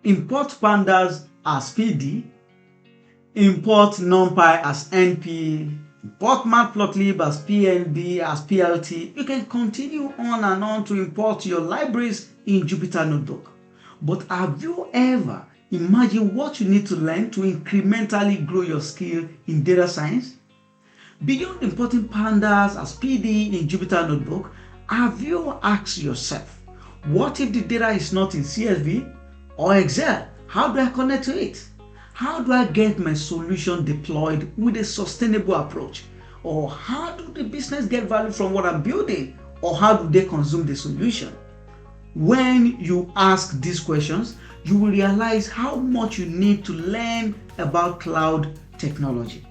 import pandas as PD, import numpy as NP, import matplotlib as PNB, as PLT. You can continue on and on to import your libraries in Jupyter Notebook. But have you ever imagined what you need to learn to incrementally grow your skill in data science? Beyond importing pandas as PD in Jupyter Notebook, have you asked yourself, what if the data is not in CSV or Excel? How do I connect to it? How do I get my solution deployed with a sustainable approach? Or how do the business get value from what I'm building? Or how do they consume the solution? When you ask these questions, you will realize how much you need to learn about cloud technology.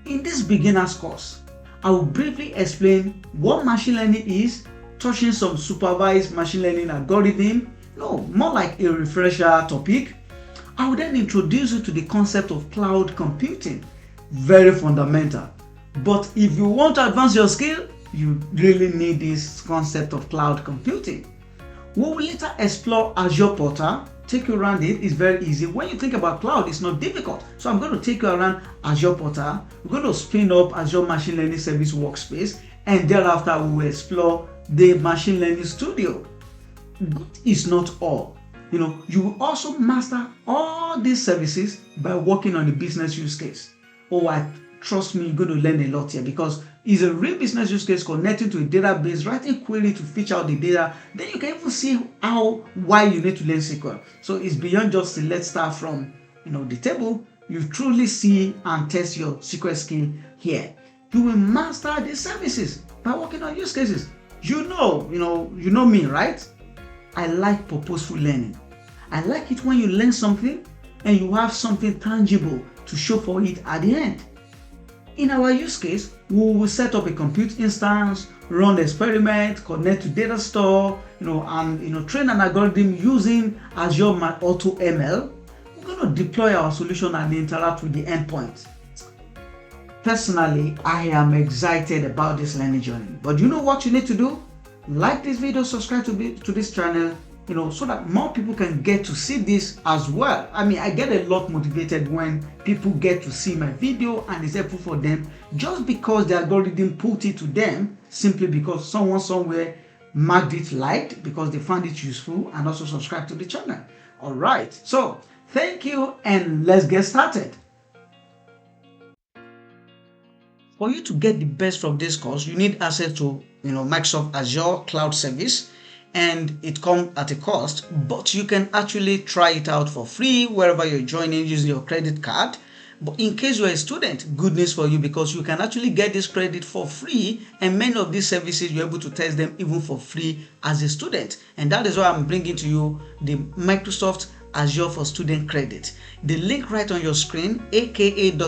In this beginner's course, I will briefly explain what machine learning is, touching some supervised machine learning algorithm, more like a refresher topic. I will then introduce you to the concept of cloud computing, very fundamental. But if you want to advance your skill, you really need this concept of cloud computing. We will later explore Azure Portal, take you around it. It's very easy. When you think about cloud, it's not difficult. So I'm going to take you around Azure Portal. We're going to spin up Azure Machine Learning Service Workspace, and thereafter we will explore the Machine Learning Studio. That is not all. You will also master all these services by working on a business use case. Trust me, you're going to learn a lot here because it's a real business use case connecting to a database, writing query to fetch out the data. Then you can even see why you need to learn SQL. So it's beyond just the let's start from the table. You truly see and test your SQL skill here. You will master these services by working on use cases. You know me, right? I like purposeful learning. I like it when you learn something and you have something tangible to show for it at the end. In our use case, we will set up a compute instance, run the experiment, connect to data store, and train an algorithm using Azure AutoML. We're going to deploy our solution and interact with the endpoint. Personally, I am excited about this learning journey. But you know what you need to do? Like this video, subscribe to this channel, so that more people can get to see this as well. I get a lot motivated when people get to see my video and it's helpful for them just because the algorithm put it to them, simply because someone somewhere marked it liked because they found it useful and also subscribe to the channel. All right, so thank you and let's get started. For you to get the best from this course, you need access to Microsoft Azure cloud service, and it comes at a cost, but you can actually try it out for free wherever you're joining using your credit card. But in case you're a student, good news for you, because you can actually get this credit for free, and many of these services you're able to test them even for free as a student. And that is why I'm bringing to you the Microsoft Azure for Student Credit. The link right on your screen, aka.ms/my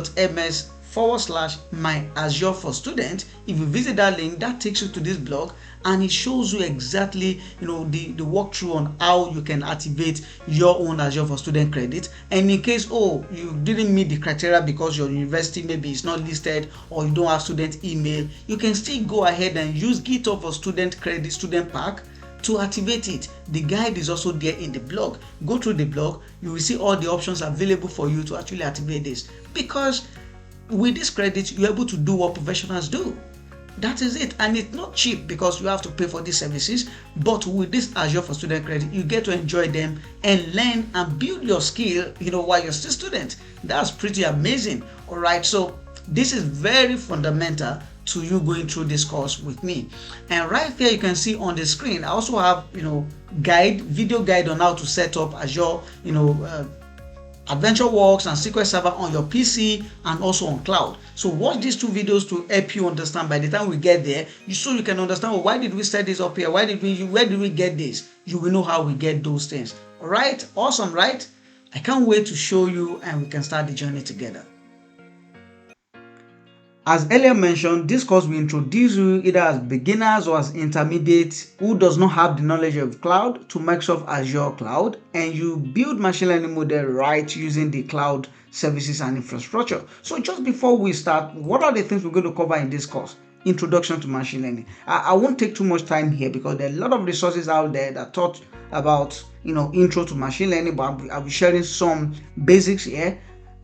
Azure for Student. If you visit that link, that takes you to this blog and it shows you exactly the walkthrough on how you can activate your own Azure for Student credit. And in case you didn't meet the criteria because your university maybe is not listed or you don't have student email, you can still go ahead and use GitHub for Student Credit Student Pack to activate it. The guide is also there in the blog. Go through the blog, you will see all the options available for you to actually activate this, because with this credit you're able to do what professionals do. That is it, and it's not cheap because you have to pay for these services, but with this Azure for Student credit you get to enjoy them and learn and build your skill while you're still student. That's pretty amazing. All right, so this is very fundamental to you going through this course with me. And right here you can see on the screen I also have video guide on how to set up Azure AdventureWorks and SQL Server on your PC and also on cloud. So watch these two videos to help you understand. By the time we get there, so you can understand, why did we set this up here? Where did we get this? You will know how we get those things. All right, awesome, right? I can't wait to show you and we can start the journey together. As earlier mentioned, this course will introduce you either as beginners or as intermediate who does not have the knowledge of cloud to Microsoft Azure Cloud, and you build machine learning model right using the cloud services and infrastructure. So just before we start, what are the things we're going to cover in this course? introduction to machine learning. I won't take too much time here because there are a lot of resources out there that talk about intro to machine learning, but I'll be sharing some basics here.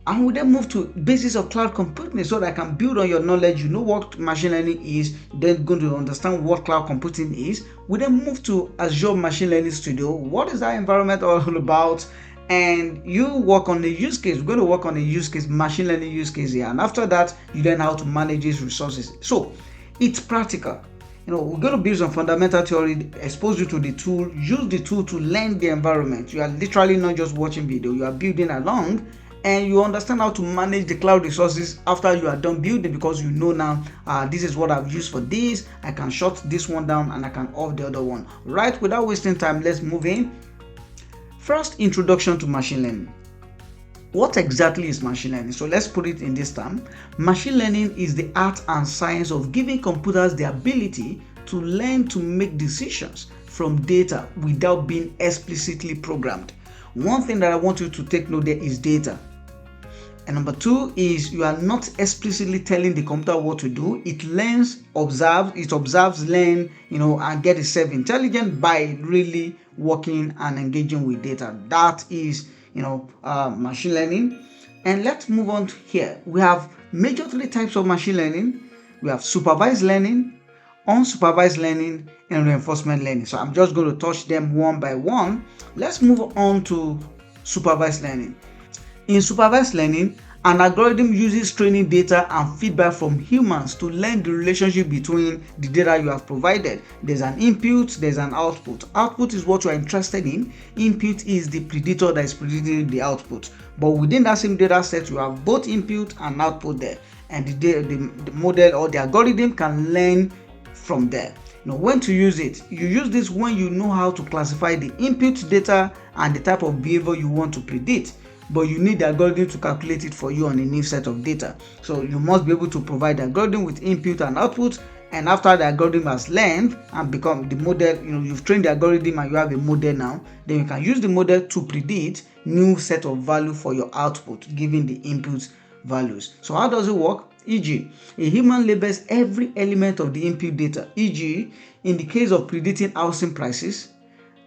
And we then move to basis of cloud computing so that I can build on your knowledge. You know what machine learning is, then going to understand what cloud computing is. We then move to Azure Machine Learning Studio. What is that environment all about? And you work on the use case. We're going to work on the use case, machine learning use case here. And after that, you learn how to manage these resources. So it's practical. We're going to build some fundamental theory, expose you to the tool, use the tool to learn the environment. You are literally not just watching video, you are building along, and you understand how to manage the cloud resources after you are done building, because you know now this is what I've used for this. I can shut this one down and I can off the other one. Right, without wasting time, let's move in. First, introduction to machine learning. What exactly is machine learning? So let's put it in this term. Machine learning is the art and science of giving computers the ability to learn to make decisions from data without being explicitly programmed. One thing that I want you to take note there is data. And number two is you are not explicitly telling the computer what to do. It learns, observes, learn, and get itself intelligent by really working and engaging with data. That is, machine learning. And let's move on here. We have major three types of machine learning. We have supervised learning, unsupervised learning, and reinforcement learning. So I'm just going to touch them one by one. Let's move on to supervised learning. In supervised learning, an algorithm uses training data and feedback from humans to learn the relationship between the data you have provided. There's an input, there's an output. Output is what you are interested in. Input is the predictor that is predicting the output. But within that same data set, you have both input and output there. And the model or the algorithm can learn from there. When to use it? You use this when you know how to classify the input data and the type of behavior you want to predict, but you need the algorithm to calculate it for you on a new set of data. So you must be able to provide the algorithm with input and output, and after the algorithm has learned and become the model, you've trained the algorithm and you have a model now, then you can use the model to predict new set of value for your output given the input values. So how does it work? E.g., a human labels every element of the input data. E.g., in the case of predicting housing prices,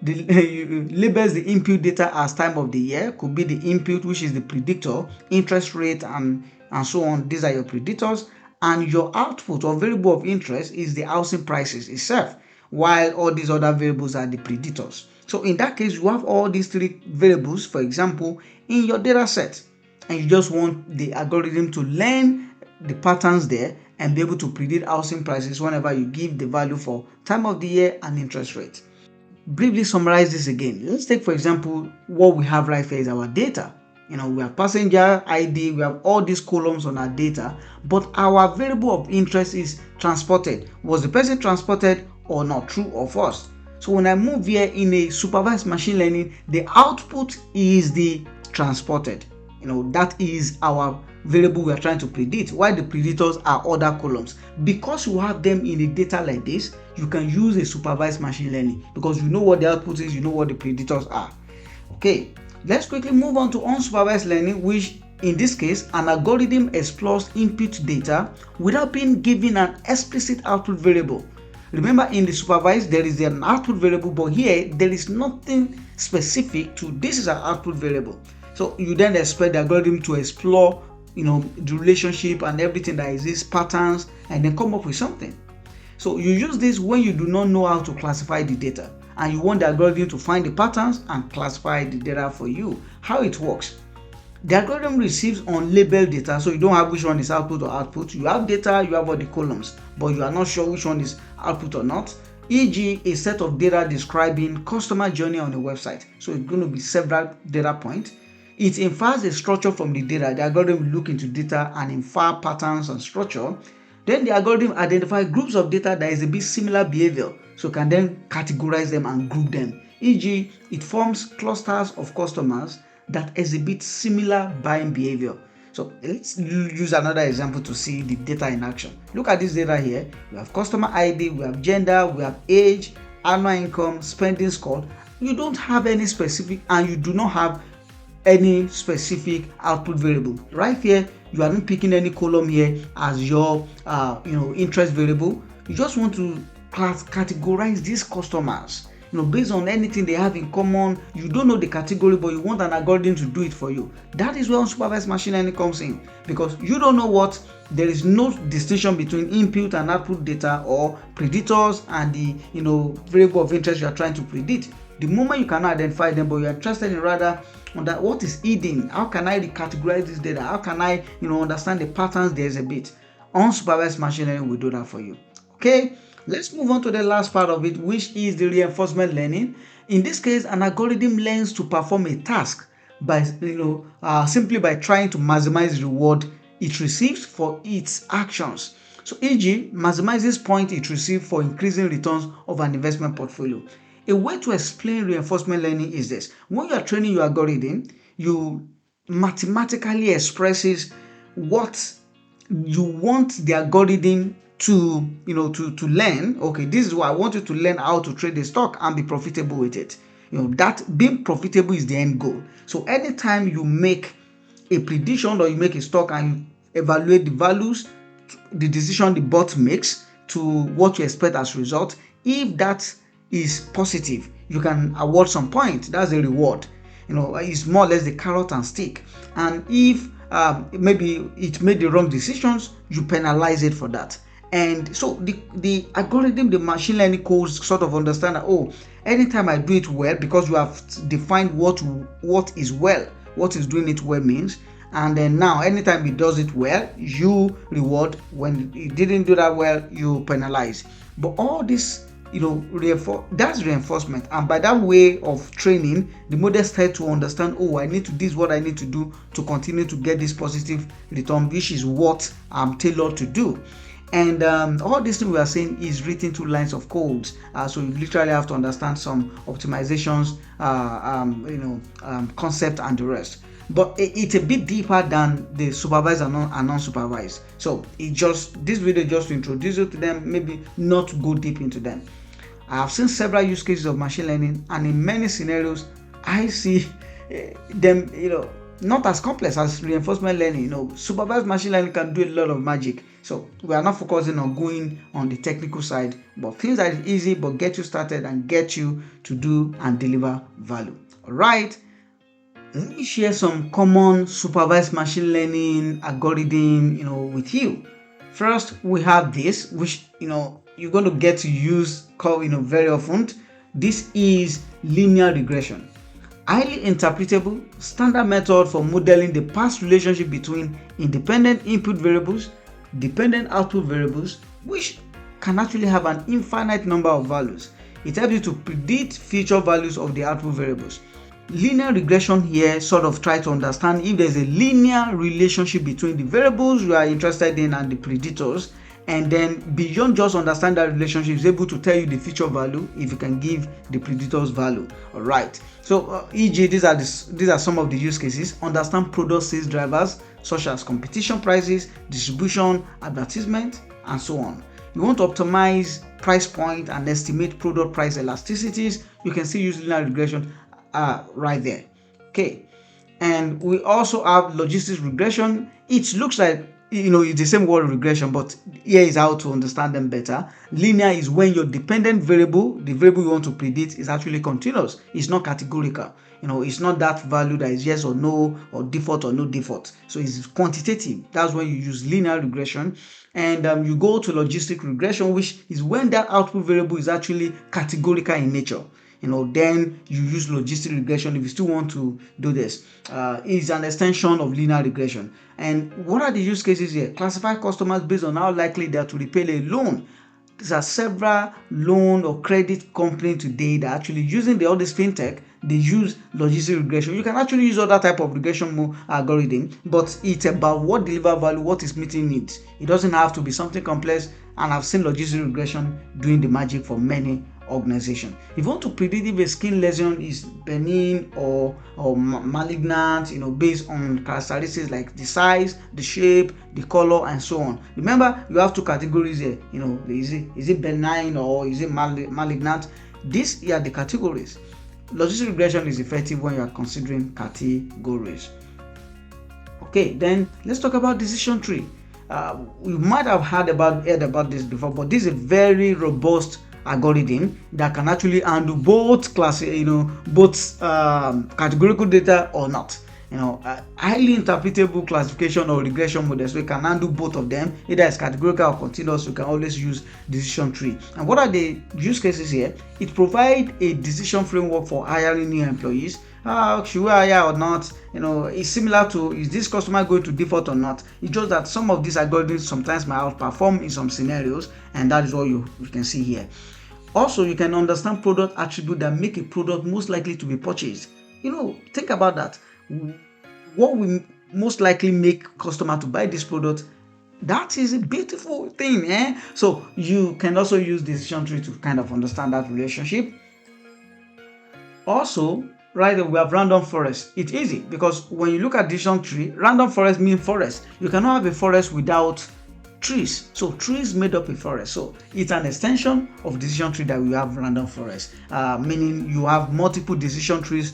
labels the input data as time of the year, could be the input, which is the predictor, interest rate, and so on. These are your predictors, and your output or variable of interest is the housing prices itself, while all these other variables are the predictors. So in that case, you have all these three variables, for example, in your data set, and you just want the algorithm to learn the patterns there and be able to predict housing prices whenever you give the value for time of the year and interest rate. Briefly summarize this again. Let's take, for example, what we have right here is our data. We have passenger ID, we have all these columns on our data, but our variable of interest is transported. Was the person transported or not, true or false? So when I move here in a supervised machine learning, the output is the transported. That is our variable we are trying to predict, while the predictors are other columns. Because you have them in a data like this, you can use a supervised machine learning because you know what the output is, you know what the predictors are. Okay, let's quickly move on to unsupervised learning, which in this case, an algorithm explores input data without being given an explicit output variable. Remember, in the supervised, there is an output variable, but here there is nothing specific to this is an output variable. So you then expect the algorithm to explore the relationship and everything that exists, patterns, and then come up with something. So you use this when you do not know how to classify the data and you want the algorithm to find the patterns and classify the data for you. How it works: the algorithm receives unlabeled data, so you don't have which one is output or output. You have data, you have all the columns, but you are not sure which one is output or not. E.g., a set of data describing customer journey on a website. So it's going to be several data points. It infers a structure from the data. The algorithm will look into data and infer patterns and structure. Then the algorithm identifies groups of data that is a bit similar behavior, so can then categorize them and group them. E.g., it forms clusters of customers that exhibit similar buying behavior. So let's use another example to see the data in action. Look at this data here. We have customer ID, we have gender, we have age, annual income, spending score. You don't have any specific, and you do not have any specific output variable. Right here, you are not picking any column here as your interest variable. You just want to categorize these customers, based on anything they have in common. You don't know the category, but you want an algorithm to do it for you. That is where unsupervised machine learning comes in, because you don't know what. There is no distinction between input and output data, or predictors and the variable of interest you are trying to predict. The moment you cannot identify them, but you are interested in rather on that what is hidden, how can I recategorize this data, how can I understand the patterns there is a bit. Unsupervised machine learning will do that for you. Okay, let's move on to the last part of it, which is the reinforcement learning. In this case, an algorithm learns to perform a task by simply by trying to maximize the reward it receives for its actions. So e.g., maximizes points it receives for increasing returns of an investment portfolio. A way to explain reinforcement learning is this: when you are training your algorithm, you mathematically expresses what you want the algorithm to learn. Okay, this is what I want you to learn, how to trade the stock and be profitable with it. That being profitable is the end goal. So anytime you make a prediction or you make a stock and you evaluate the values, the decision the bot makes to what you expect as a result, if that is positive, you can award some points. That's a reward. It's more or less the carrot and stick. And if maybe it made the wrong decisions, you penalize it for that. And so the algorithm, the machine learning codes sort of understand that, anytime I do it well, because you have defined what is well, what is doing it well means, and then now anytime it does it well, you reward. When it didn't do that well, you penalize. But all this that's reinforcement, and by that way of training, the model starts to understand, this is what I need to do to continue to get this positive return, which is what I'm tailored to do. And all this thing we are saying is written through lines of codes, so you literally have to understand some optimizations, concept and the rest. But it's a bit deeper than the supervised and unsupervised. So this video just to introduce you to them, maybe not to go deep into them. I have seen several use cases of machine learning, and in many scenarios, I see them, not as complex as reinforcement learning. Supervised machine learning can do a lot of magic. So we are not focusing on going on the technical side, but things that are easy but get you started and get you to do and deliver value. All right. Let me share some common supervised machine learning algorithm, with you. First, we have this, which you're going to get to use very often. This is linear regression. Highly interpretable standard method for modeling the past relationship between independent input variables, dependent output variables, which can actually have an infinite number of values. It helps you to predict future values of the output variables. Linear regression here sort of try to understand if there's a linear relationship between the variables you are interested in and the predictors, and then beyond just understand that relationship, is able to tell you the future value if you can give the predictors value. All right. So e.g., these are some of the use cases. Understand product sales drivers such as competition prices, distribution, advertisement, and so on. You want to optimize price point and estimate product price elasticities. You can still use linear regression right there. Okay. And we also have logistics regression. It looks like it's the same word regression, but here is how to understand them better. Linear is when your dependent variable, the variable you want to predict, is actually continuous. It's not categorical. It's not that value that is yes or no, or default or no default. So it's quantitative. That's when you use linear regression. And you go to logistic regression, which is when that output variable is actually categorical in nature. Then you use logistic regression if you still want to do this. It's an extension of linear regression. And what are the use cases here? Classify customers based on how likely they are to repay a loan. There are several loan or credit companies today that are actually using all this fintech. They use logistic regression. You can actually use other type of regression algorithm, but it's about what deliver value, what is meeting needs. It doesn't have to be something complex, and I've seen logistic regression doing the magic for many organization. If you want to predict if a skin lesion is benign or malignant, based on characteristics like the size, the shape, the color, and so on. Remember, you have two categories here. Is it benign or is it malignant? These are the categories. logistic regression is effective when you are considering categories. Okay, then let's talk about decision tree. You might have heard about this before, but this is a very robust algorithm that can actually handle both categorical data or not. Highly interpretable classification or regression models, so you can handle both of them, either as categorical or continuous. You can always use decision tree. And what are the use cases here? It provides a decision framework for hiring new employees. Should we hire or not? It's similar to, is this customer going to default or not? It's just that some of these algorithms sometimes might outperform in some scenarios, and that is what you can see here. Also, you can understand product attributes that make a product most likely to be purchased. Think about that. What will most likely make customer to buy this product? That is a beautiful thing. So you can also use decision tree to kind of understand that relationship. Also, right, we have random forest. It's easy because when you look at decision tree, random forest means forest. You cannot have a forest without trees. So trees made up a forest. So it's an extension of decision tree that we have random forest, meaning you have multiple decision trees,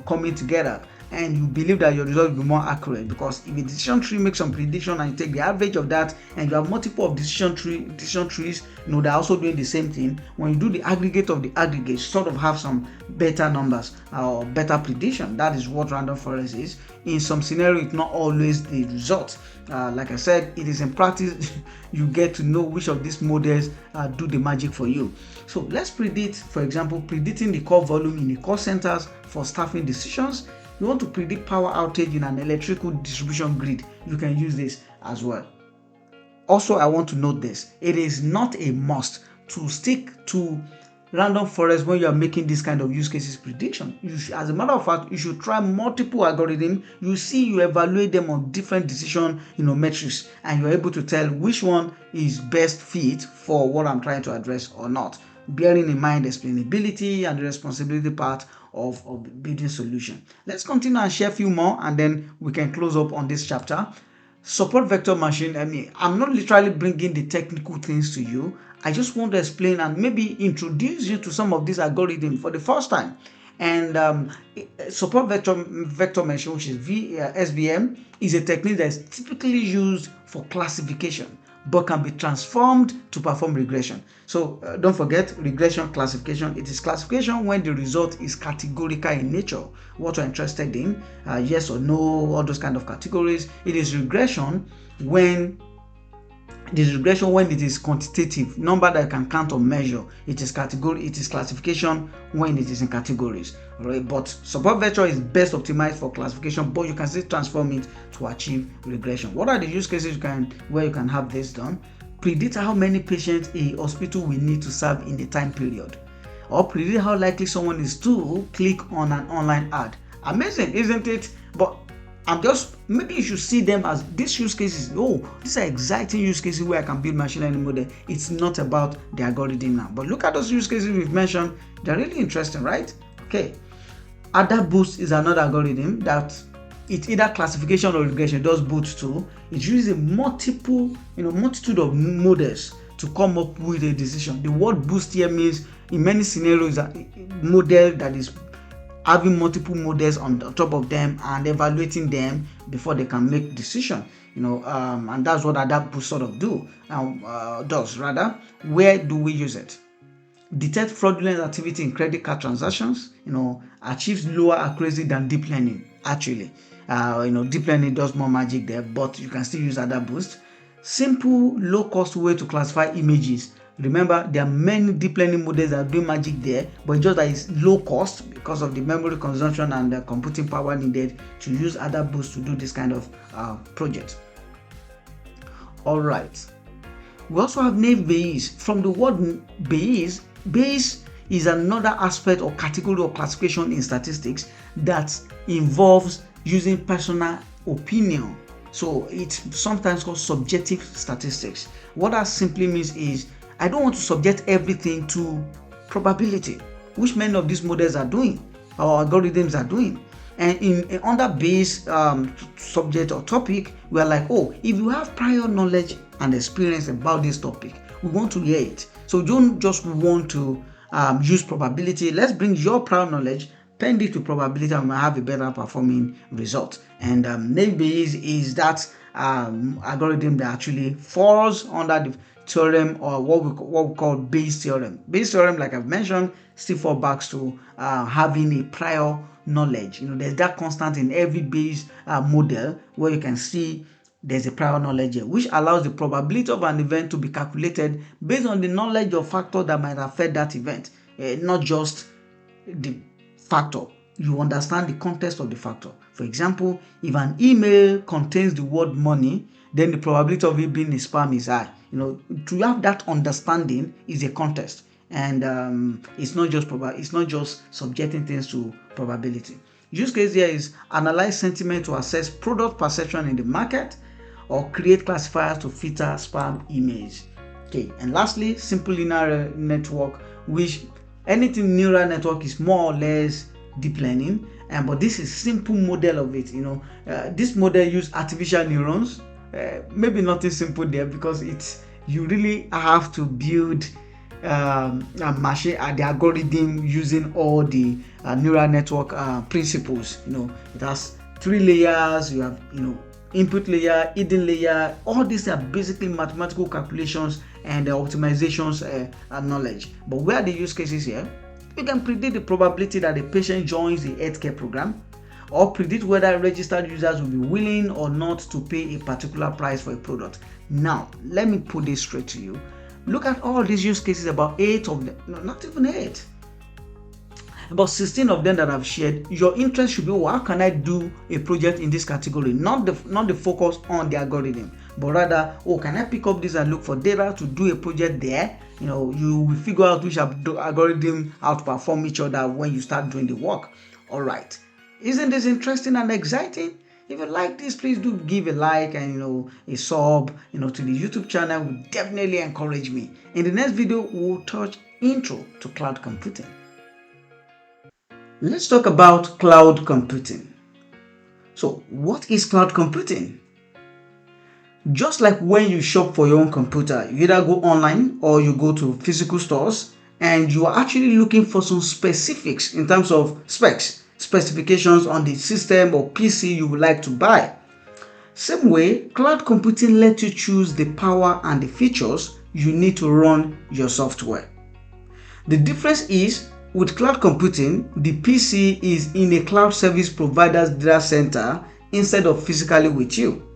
coming together, and you believe that your result will be more accurate, because if a decision tree makes some prediction and you take the average of that, and you have multiple of decision trees, they're also doing the same thing. When you do the aggregate of the aggregate, sort of have some better numbers or better prediction. That is what random forest is. In some scenario, it's not always the result. Like I said, it is in practice you get to know which of these models do the magic for you. So let's predict, for example, predicting the call volume in the call centers for staffing decisions. You want to predict power outage in an electrical distribution grid, you can use this as well. Also, I want to note this: it is not a must to stick to random forest when you are making this kind of use cases prediction. As a matter of fact, you should try multiple algorithms. You evaluate them on different decision metrics, and you're able to tell which one is best fit for what I'm trying to address or not, bearing in mind explainability and the responsibility part of the building solution. Let's continue and share a few more, and then we can close up on this chapter. Support vector machine. I'm not literally bringing the technical things to you. I just want to explain and maybe introduce you to some of these algorithms for the first time. And support vector machine, which is SVM, is a technique that is typically used for classification, but can be transformed to perform regression. So don't forget, regression classification. It is classification when the result is categorical in nature, what you're interested in, yes or no, all those kind of categories. It is regression when it is quantitative, number that you can count or measure. It is classification when it is in categories. Right? But support vector is best optimized for classification, but you can still transform it to achieve regression. What are the use cases where you can have this done? Predict how many patients a hospital will need to serve in a time period, or predict how likely someone is to click on an online ad. Amazing, isn't it? But maybe you should see them as these use cases. These are exciting use cases where I can build machine learning model. It's not about the algorithm now, but look at those use cases we've mentioned. They're really interesting, right? Okay. AdventureWorks is another algorithm that it's either classification or regression. It does both too. It uses a multitude of models to come up with a decision. The word boost here means in many scenarios a model that is having multiple models on the top of them and evaluating them before they can make decision. And that's what AdventureWorks sort of does. Where do we use it? Detect fraudulent activity in credit card transactions. Achieves lower accuracy than deep learning. Actually, deep learning does more magic there, but you can still use AdventureWorks. Simple, low-cost way to classify images. Remember, there are many deep learning models that do magic there, but just that it's low cost because of the memory consumption and the computing power needed to use AdventureWorks to do this kind of project. All right. We also have naive Bayes. From the word Bayes is another aspect or category of classification in statistics that involves using personal opinion. So it's sometimes called subjective statistics. What that simply means is I don't want to subject everything to probability, which many of these models are doing, or algorithms are doing. And in under Bayes subject or topic, we are like, if you have prior knowledge and experience about this topic, we want to hear it. So don't just want to use probability. Let's bring your prior knowledge pend it to probability, I might have a better performing result. And naive Bayes is that algorithm that actually falls under the theorem, or what we call Bayes theorem. Bayes theorem, like I've mentioned, still falls back to having a prior knowledge. There's that constant in every Bayes model where you can see there's a prior knowledge here, which allows the probability of an event to be calculated based on the knowledge of factors that might affect that event, not just the factor. You understand the context of the factor. For example, if an email contains the word money, then the probability of it being a spam is high. To have that understanding is a context, and it's not just subjecting things to probability. Use case here is analyze sentiment to assess product perception in the market, or create classifiers to filter spam emails. Okay, and lastly, simple linear network, which anything neural network is more or less deep learning, but this is simple model of it. This model use artificial neurons. Maybe nothing simple there, because you really have to build a machine, the algorithm using all the neural network principles. It has 3 layers. You have input layer, hidden layer. All these are basically mathematical calculations and optimizations knowledge. But where are the use cases here? You can predict the probability that a patient joins a healthcare program, or predict whether registered users will be willing or not to pay a particular price for a product. Now, let me put this straight to you. Look at all these use cases, about 8 of them, no, not even 8. About 16 of them that I've shared. Your interest should be, how can I do a project in this category? Not the focus on the algorithm, but rather, can I pick up this and look for data to do a project there? You will figure out which algorithm outperform each other when you start doing the work. All right. Isn't this interesting and exciting? If you like this, please do give a like and a sub to the YouTube channel. Will definitely encourage me. In the next video, we'll touch intro to cloud computing. Let's talk about cloud computing. So, what is cloud computing? Just like when you shop for your own computer, you either go online or you go to physical stores, and you are actually looking for some specifics in terms of specifications on the system or PC you would like to buy. Same way, cloud computing lets you choose the power and the features you need to run your software. The difference is, with cloud computing, the PC is in a cloud service provider's data center instead of physically with you.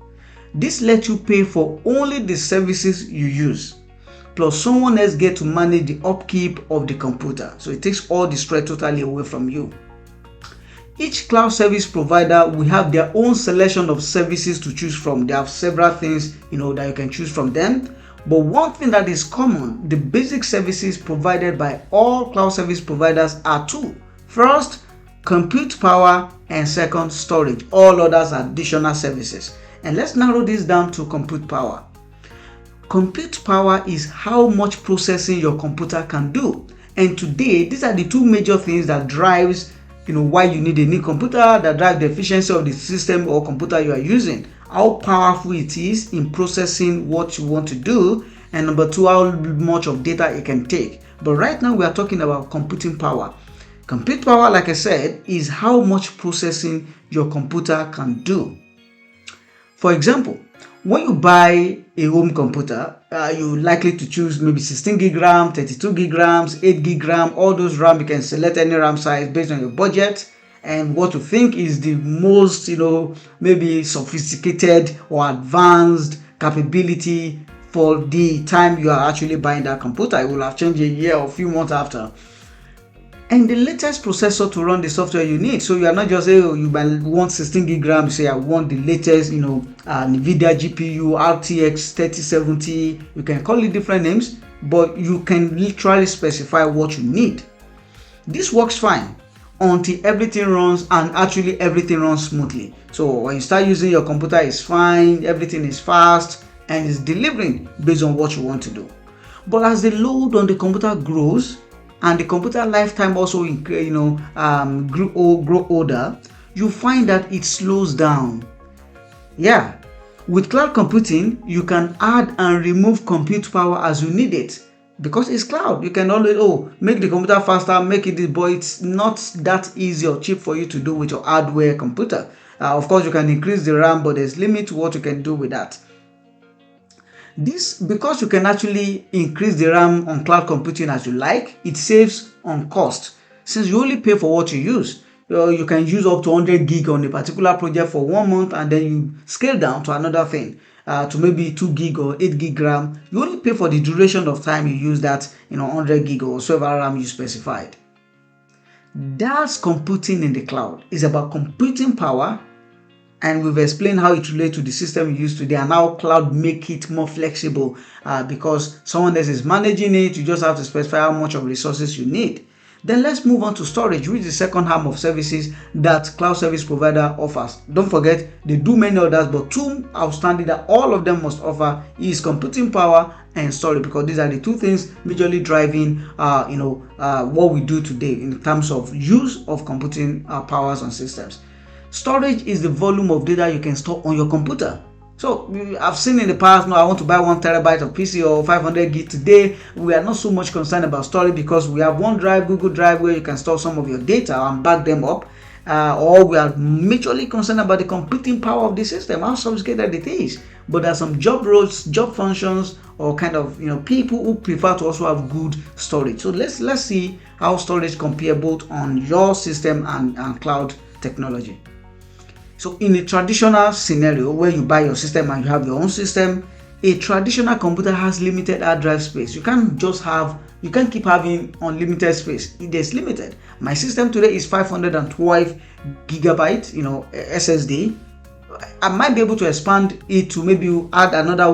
This lets you pay for only the services you use, plus someone else gets to manage the upkeep of the computer. So it takes all the stress totally away from you. Each cloud service provider will have their own selection of services to choose from. They have several things that you can choose from them. But one thing that is common, the basic services provided by all cloud service providers are 2. First, compute power, and second, storage. All others are additional services. And let's narrow this down to compute power. Compute power is how much processing your computer can do. And today, these are the 2 major things that drives why you need a new computer, that drive the efficiency of the system or computer you are using, how powerful it is in processing what you want to do, and number 2, how much of data it can take. But right now we are talking about computing power. Compute power, like I said, is how much processing your computer can do. For example, when you buy a home computer, you're likely to choose maybe 16 gig RAM, 32 gig RAM, 8 gig RAM, all those RAM. You can select any RAM size based on your budget and what you think is the most, maybe sophisticated or advanced capability for the time you are actually buying that computer. It will have changed a year or a few months after. And the latest processor to run the software you need. So you are not just saying, you might want 16 gig RAM, you say I want the latest, NVIDIA GPU, RTX 3070. You can call it different names, but you can literally specify what you need. This works fine until everything runs, and actually everything runs smoothly. So when you start using your computer, it's fine, everything is fast, and it's delivering based on what you want to do. But as the load on the computer grows, and the computer lifetime also grow older, you find that it slows down. With cloud computing, you can add and remove compute power as you need it. because it's cloud. You can always make the computer faster, make it this, but it's not that easy or cheap for you to do with your hardware computer. Of course, you can increase the RAM, but there's limit to what you can do with that. This, because you can actually increase the RAM on cloud computing as you like, it saves on cost. Since you only pay for what you use, you can use up to 100 gig on a particular project for 1 month, and then you scale down to another thing, to maybe 2 gig or 8 gig RAM. You only pay for the duration of time you use that 100 gig or whatever RAM you specified. That's computing in the cloud. It's about computing power, and we've explained how it relates to the system you use today, and how cloud make it more flexible, because someone else is managing it. You just have to specify how much of resources you need. Then let's move on to storage, which is the second arm of services that cloud service provider offers. Don't forget, they do many others, but two outstanding that all of them must offer is computing power and storage, because these are the two things majorly driving what we do today in terms of use of computing powers on systems. Storage is the volume of data you can store on your computer. So I've seen in the past, I want to buy 1 terabyte of PC or 500 gig. Today, we are not so much concerned about storage, because we have OneDrive, Google Drive, where you can store some of your data and back them up. Or we are majorly concerned about the computing power of the system, how sophisticated it is. But there are some job roles, job functions, or kind of people who prefer to also have good storage. So let's see how storage compare both on your system and cloud technology. So in a traditional scenario where you buy your system and you have your own system, a traditional computer has limited hard drive space. You can't keep having unlimited space. It is limited. My system today is 512 gigabyte, SSD. I might be able to expand it to maybe add another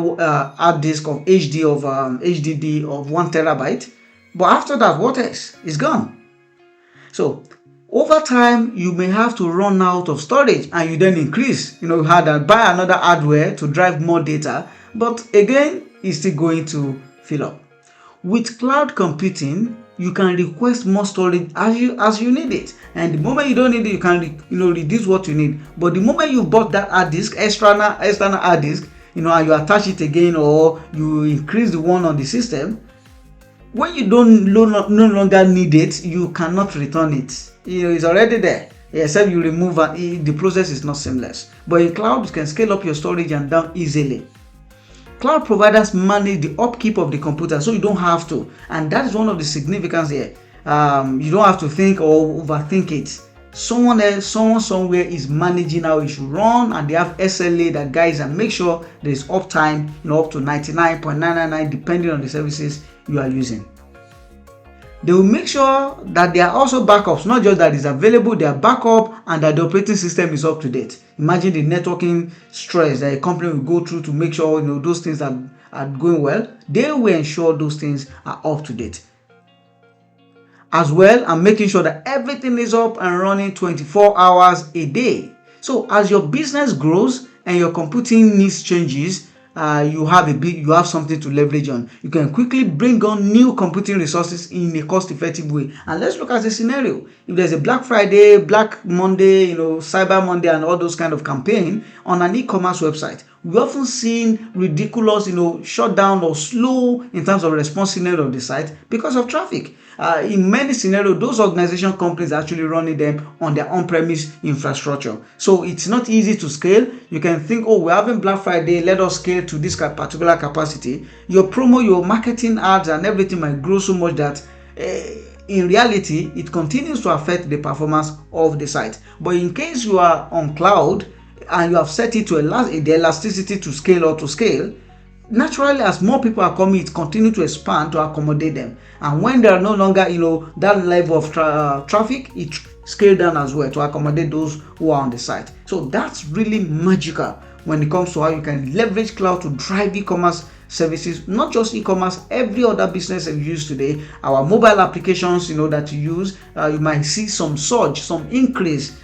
hard disk of HDD of 1 terabyte. But after that, what else? It's gone. So over time, you may have to run out of storage, and you then increase, buy another hardware to drive more data, but again, it's still going to fill up. With cloud computing, you can request more storage as you need it, and the moment you don't need it, you can reduce what you need. But the moment you bought that hard disk, external hard disk, and you attach it again, or you increase the one on the system, when you no longer need it, you cannot return it. It's already there, except you remove it. The process is not seamless. But in cloud, you can scale up your storage and down easily. Cloud providers manage the upkeep of the computer, so you don't have to, and that is one of the significance here. You don't have to think or overthink it. Someone somewhere is managing how it should run, and they have SLA that guides and make sure there is uptime, up to 99.999, depending on the services you are using. They will make sure that there are also backups, not just that it's available, they are backup, and that the operating system is up to date. Imagine the networking stress that a company will go through to make sure those things are going well. They will ensure those things are up to date. As well, and making sure that everything is up and running 24 hours a day. So as your business grows and your computing needs changes, you have something to leverage on. You can quickly bring on new computing resources in a cost-effective way. And let's look at the scenario. If there's a Black Friday, Black Monday, Cyber Monday, and all those kind of campaign on an e-commerce website, we often seen ridiculous, shutdown or slow in terms of responsiveness of the site because of traffic. In many scenarios, those organization companies are actually running them on their on-premise infrastructure. So it's not easy to scale. You can think, we're having Black Friday, let us scale to this particular capacity. Your promo, your marketing ads and everything might grow so much that in reality, it continues to affect the performance of the site. But in case you are on cloud and you have set it to the elasticity to scale or to scale, naturally, as more people are coming, it continues to expand to accommodate them. And when there are no longer, that level of traffic, it scale down as well to accommodate those who are on the site. So that's really magical when it comes to how you can leverage cloud to drive e-commerce services, not just e-commerce, every other business that you use today. Our mobile applications, that you use, you might see some surge, some increase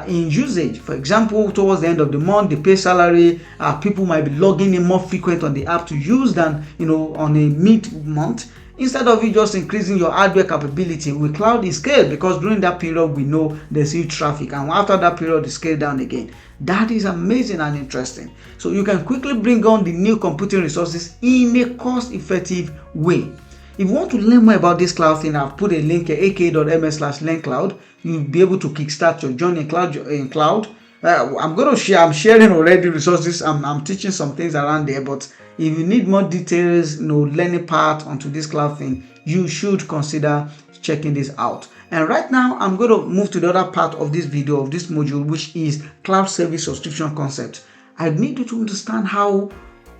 in usage. For example, towards the end of the month, the pay salary, people might be logging in more frequent on the app to use than on a mid-month. Instead of you just increasing your hardware capability, with cloud is scale, because during that period we know there's huge traffic, and after that period the scale down again. That is amazing and interesting. So you can quickly bring on the new computing resources in a cost-effective way. If you want to learn more about this cloud thing, I've put a link here, aka.ms/learncloud. You'll be able to kickstart your journey in cloud. I'm sharing already resources. I'm teaching some things around there, but if you need more details, learning part onto this cloud thing, you should consider checking this out. And right now, I'm going to move to the other part of this video, of this module, which is cloud service subscription concept. I need you to understand how,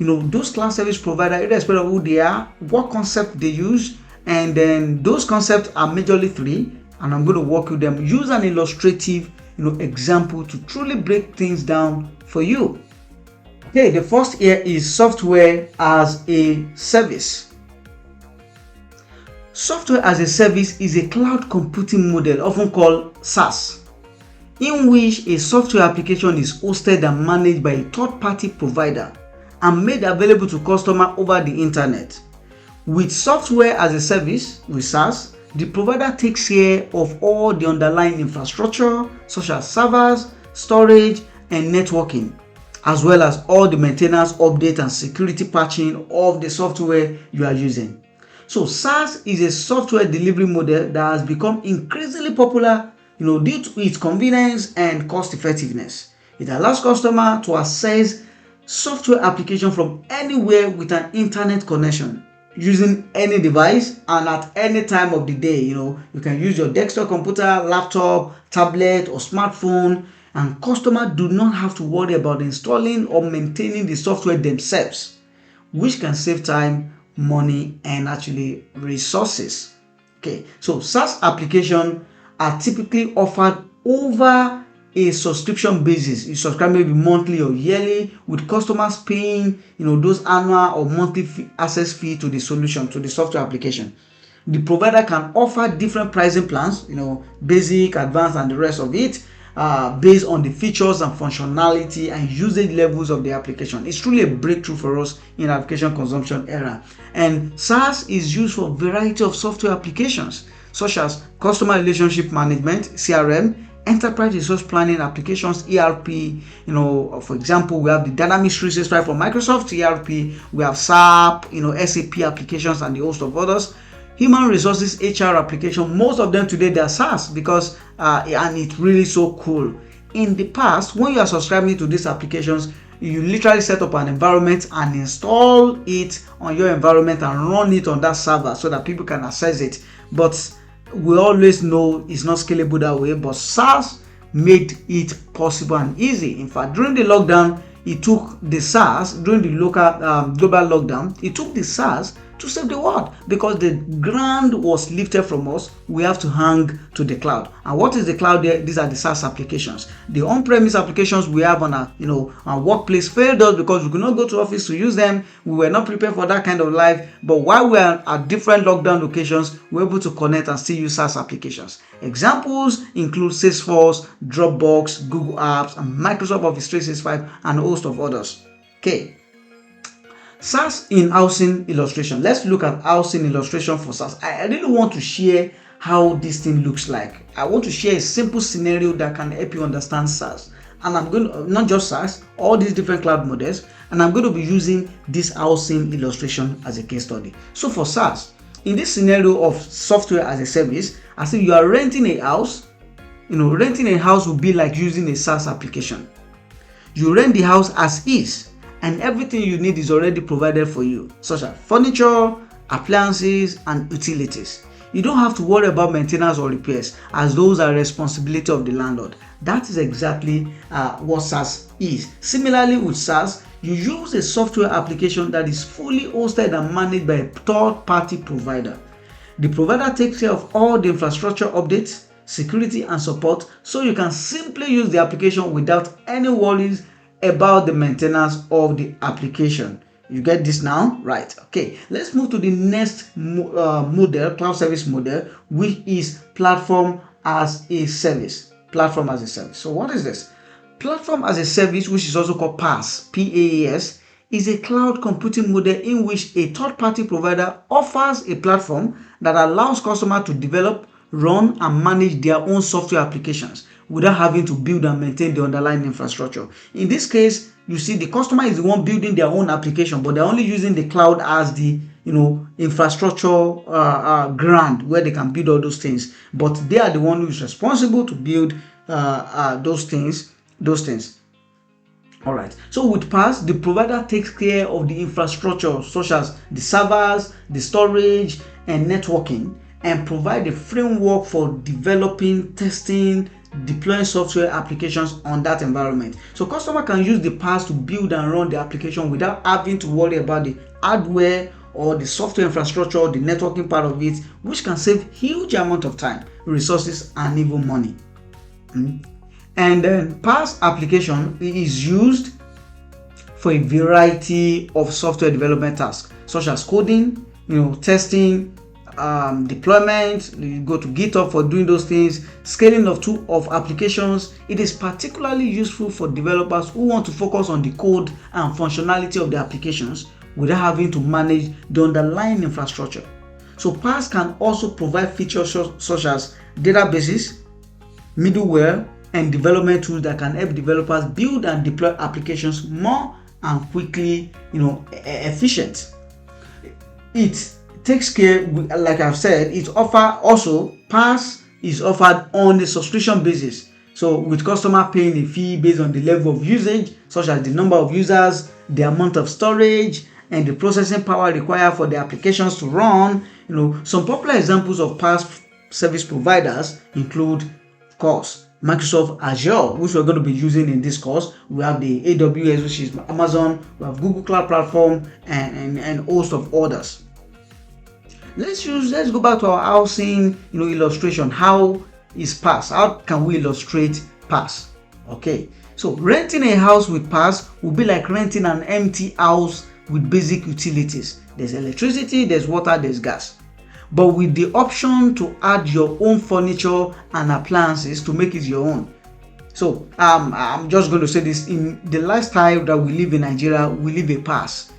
those cloud service providers, irrespective of who they are, what concept they use, and then those concepts are majorly three, and I'm going to walk with them, use an illustrative, example to truly break things down for you. Okay, the first here is software as a service. Software as a service is a cloud computing model, often called SaaS, in which a software application is hosted and managed by a third-party provider and made available to customers over the internet. With software as a service, with SaaS, the provider takes care of all the underlying infrastructure, such as servers, storage, and networking, as well as all the maintenance, update, and security patching of the software you are using. So SaaS is a software delivery model that has become increasingly popular, due to its convenience and cost effectiveness. It allows customers to access software application from anywhere with an internet connection, using any device and at any time of the day. You can use your desktop computer, laptop, tablet, or smartphone, and customers do not have to worry about installing or maintaining the software themselves, which can save time, money, and actually resources. Okay, so SaaS applications are typically offered over a subscription basis. You subscribe maybe monthly or yearly, with customers paying those annual or monthly access fee to the solution, to the software application. The provider can offer different pricing plans, basic, advanced, and the rest of it, based on the features and functionality and usage levels of the application. It's truly a breakthrough for us in application consumption era. And SaaS is used for a variety of software applications, such as customer relationship management, CRM, enterprise resource planning applications, ERP. For example, we have the Dynamics 365 from Microsoft ERP. We have SAP, SAP applications, and the host of others. Human resources HR application, most of them today, they are SaaS because and it's really so cool. In the past, when you are subscribing to these applications, you literally set up an environment and install it on your environment and run it on that server so that people can access it. But we always know it's not scalable that way, but SaaS made it possible and easy. In fact, during the lockdown, it took the SaaS, during the global lockdown, it took the SaaS to save the world, because the ground was lifted from us. We have to hang to the cloud. And what is the cloud there? These are the SaaS applications. The on-premise applications we have on our workplace failed us because we could not go to office to use them. We were not prepared for that kind of life. But while we are at different lockdown locations, we're able to connect and still use SaaS applications. Examples include Salesforce, Dropbox, Google Apps, and Microsoft Office 365, and a host of others. Okay. SaaS in housing illustration. Let's look at housing illustration for SaaS. I really want to share how this thing looks like. I want to share a simple scenario that can help you understand SaaS. And I'm going to, not just SaaS, all these different cloud models, and I'm going to be using this housing illustration as a case study. So for SaaS, in this scenario of software as a service, as if you are renting a house, renting a house will be like using a SaaS application. You rent the house as is, and everything you need is already provided for you, such as furniture, appliances, and utilities. You don't have to worry about maintenance or repairs, as those are responsibility of the landlord. That is exactly what SaaS is. Similarly with SaaS, you use a software application that is fully hosted and managed by a third-party provider. The provider takes care of all the infrastructure updates, security, and support, so you can simply use the application without any worries about the maintenance of the application. You get this now? Right. Okay. Let's move to the next model, cloud service model, which is platform as a service. Platform as a service. So what is this? Platform as a service, which is also called PaaS, PaaS, is a cloud computing model in which a third-party provider offers a platform that allows customers to develop, run, and manage their own software applications without having to build and maintain the underlying infrastructure. In this case, you see the customer is the one building their own application, but they're only using the cloud as the infrastructure ground where they can build all those things, but they are the one who is responsible to build those things. All right. So with PaaS, the provider takes care of the infrastructure such as the servers, the storage, and networking, and provide a framework for developing, testing, deploying software applications on that environment. So customer can use the PaaS to build and run the application without having to worry about the hardware or the software infrastructure or the networking part of it, which can save huge amount of time, resources, and even money. And then PaaS application is used for a variety of software development tasks, such as coding, testing, deployment. You go to GitHub for doing those things, scaling of applications. It is particularly useful for developers who want to focus on the code and functionality of the applications without having to manage the underlying infrastructure. So PaaS can also provide features such as databases, middleware, and development tools that can help developers build and deploy applications more and quickly, efficient. It takes care, like I've said, PaaS is offered on a subscription basis. So with customer paying a fee based on the level of usage, such as the number of users, the amount of storage, and the processing power required for the applications to run. Some popular examples of PaaS service providers include, of course, Microsoft Azure, which we're going to be using in this course. We have the AWS, which is Amazon. We have Google Cloud Platform, and host of others. Let's go back to our housing, illustration. How is PaaS? How can we illustrate PaaS? Okay, so renting a house with PaaS will be like renting an empty house with basic utilities. There's electricity, there's water, there's gas, but with the option to add your own furniture and appliances to make it your own. So I'm just going to say this: in the lifestyle that we live in Nigeria, we live a PaaS,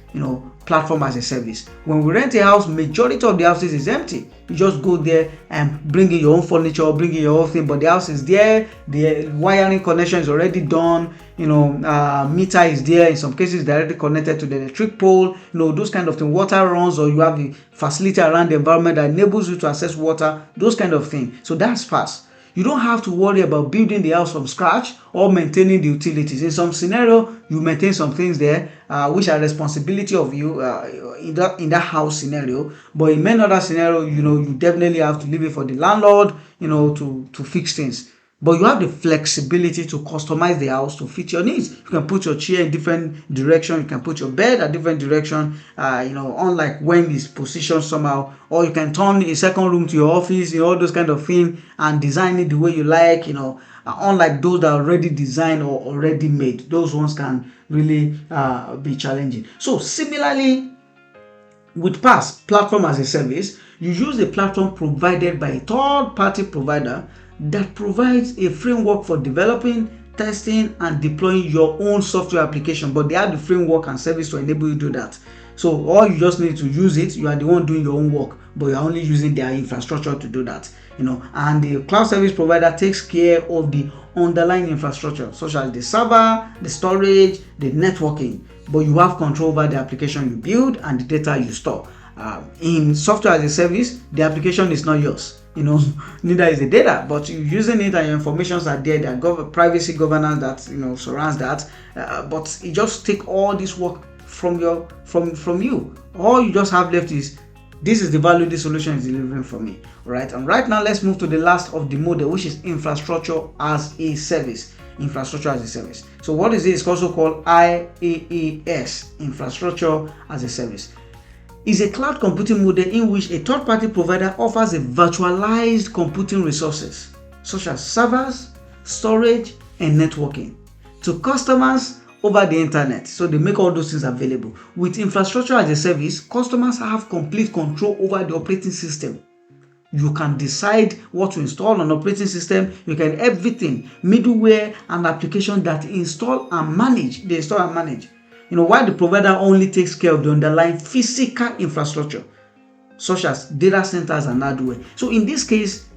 platform as a service. When we rent a house, majority of the houses is empty. You just go there and bring in your own furniture, bring in your own thing, but the house is there, the wiring connection is already done, meter is there. In some cases, directly connected to the electric pole, those kind of things. Water runs, or you have the facility around the environment that enables you to access water, those kind of things. So that's PaaS. You don't have to worry about building the house from scratch or maintaining the utilities. In some scenario, you maintain some things there, which are responsibility of you in that house scenario. But in many other scenario, you definitely have to leave it for the landlord, to fix things. But you have the flexibility to customize the house to fit your needs. You can put your chair in different direction. You can put your bed at different direction. Unlike when it's positioned somehow, or you can turn a second room to your office. All those kind of things, and design it the way you like. Unlike those that are already designed or already made, those ones can really be challenging. So similarly, with PaaS, platform as a service, you use a platform provided by a third-party provider that provides a framework for developing, testing, and deploying your own software application. But they have the framework and service to enable you to do that. So all you just need to use it. You are the one doing your own work, but you're only using their infrastructure to do that. And the cloud service provider takes care of the underlying infrastructure, such as the server, the storage, the networking. But you have control over the application you build and the data you store. In software as a service, the application is not yours. Neither is the data, but you're using it and your informations are there. There are privacy governance that surrounds that. But it just take all this work from you. All you just have left is, this is the value this solution is delivering for me. Right? And right now, let's move to the last of the model, which is infrastructure as a service. Infrastructure as a service. So what is it? It's also called IaaS, infrastructure as a service. Is a cloud computing model in which a third-party provider offers a virtualized computing resources such as servers, storage, and networking to customers over the internet. So they make all those things available. With infrastructure as a service, customers have complete control over the operating system. You can decide what to install on operating system. You can everything, middleware and application that install and manage. They install and manage. While the provider only takes care of the underlying physical infrastructure, such as data centers and hardware. So in this case,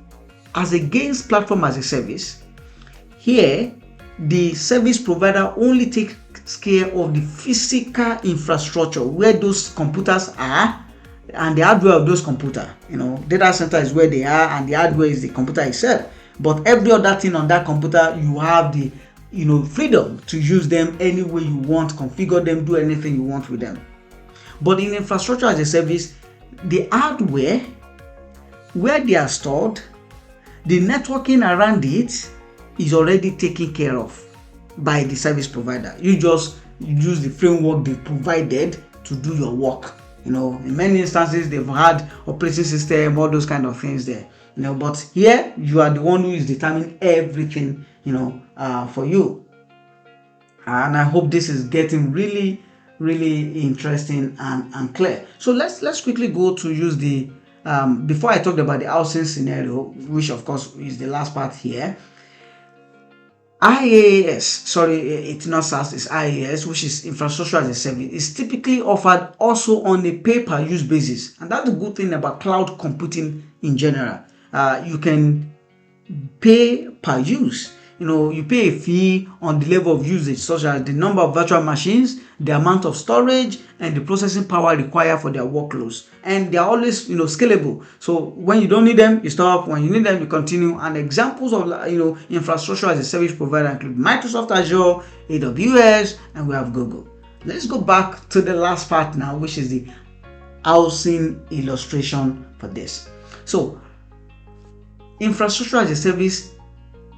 as against platform as a service, here the service provider only takes care of the physical infrastructure where those computers are, and the hardware of those computer. Data center is where they are, and the hardware is the computer itself. But every other thing on that computer, you have the freedom to use them any way you want, configure them, do anything you want with them. But in infrastructure as a service, the hardware, where they are stored, the networking around it is already taken care of by the service provider. You just use the framework they provided to do your work. In many instances, they've had operating system, all those kind of things there. But here you are the one who is determining everything, for you. And I hope this is getting really, really interesting and clear. So let's quickly go to use the before I talked about the housing scenario, which of course is the last part here. IaaS, sorry, it's not SaaS, it's IaaS, which is infrastructure as a service, is typically offered also on a pay-per-use basis. And that's the good thing about cloud computing in general. You can pay per use. You pay a fee on the level of usage, such as the number of virtual machines, the amount of storage, and the processing power required for their workloads. And they are always, scalable. So when you don't need them, you stop. When you need them, you continue. And examples of, infrastructure as a service provider include Microsoft Azure, AWS, and we have Google. Let's go back to the last part now, which is the housing illustration for this. So, infrastructure as a service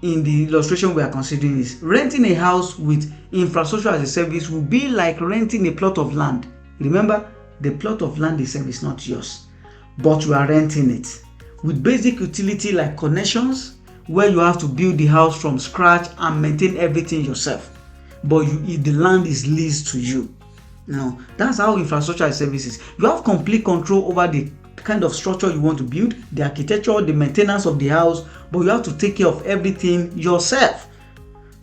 in the illustration we are considering is renting a house with infrastructure as a service will be like renting a plot of land. Remember, the plot of land itself is not yours, but you are renting it with basic utility like connections, where you have to build the house from scratch and maintain everything yourself, but the land is leased to you. That's how infrastructure as a service is. You have complete control over the kind of structure you want to build, the architecture, the maintenance of the house, but you have to take care of everything yourself,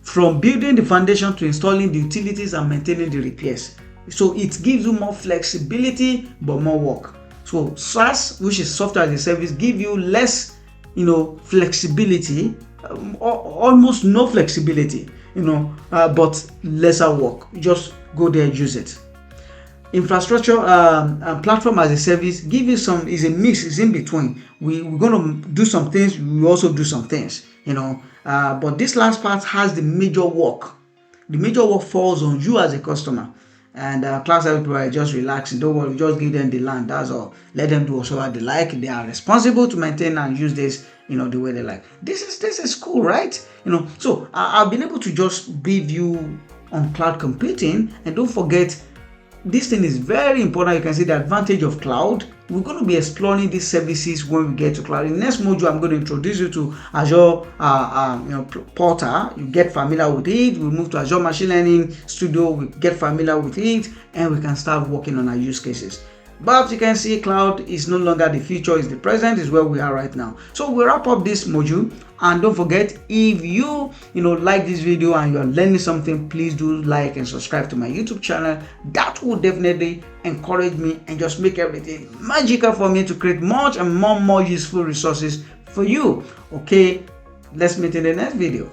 from building the foundation to installing the utilities and maintaining the repairs. So it gives you more flexibility but more work. So SaaS, which is software as a service, give you less flexibility, almost no flexibility, but lesser work. You just go there, use it. Infrastructure platform as a service give you is a mix, is in between. We're going to do some things, we also do some things, but this last part has the major work. The major work falls on you as a customer, and cloud service provider just relaxing. Don't worry, just give them the land, that's all. Let them do whatever they like. They are responsible to maintain and use this the way they like. This is cool, right? So I've been able to just brief you on cloud computing, and don't forget, this thing is very important. You can see the advantage of cloud. We're going to be exploring these services when we get to cloud. In the next module, I'm going to introduce you to Azure Portal. You get familiar with it. We move to Azure Machine Learning Studio. We get familiar with it, and we can start working on our use cases. But you can see cloud is no longer the future, it's the present, is where we are right now. So we wrap up this module, and don't forget, if you like this video and you're learning something, please do like and subscribe to my YouTube channel. That will definitely encourage me and just make everything magical for me to create much and more useful resources for you. Okay, let's meet in the next video.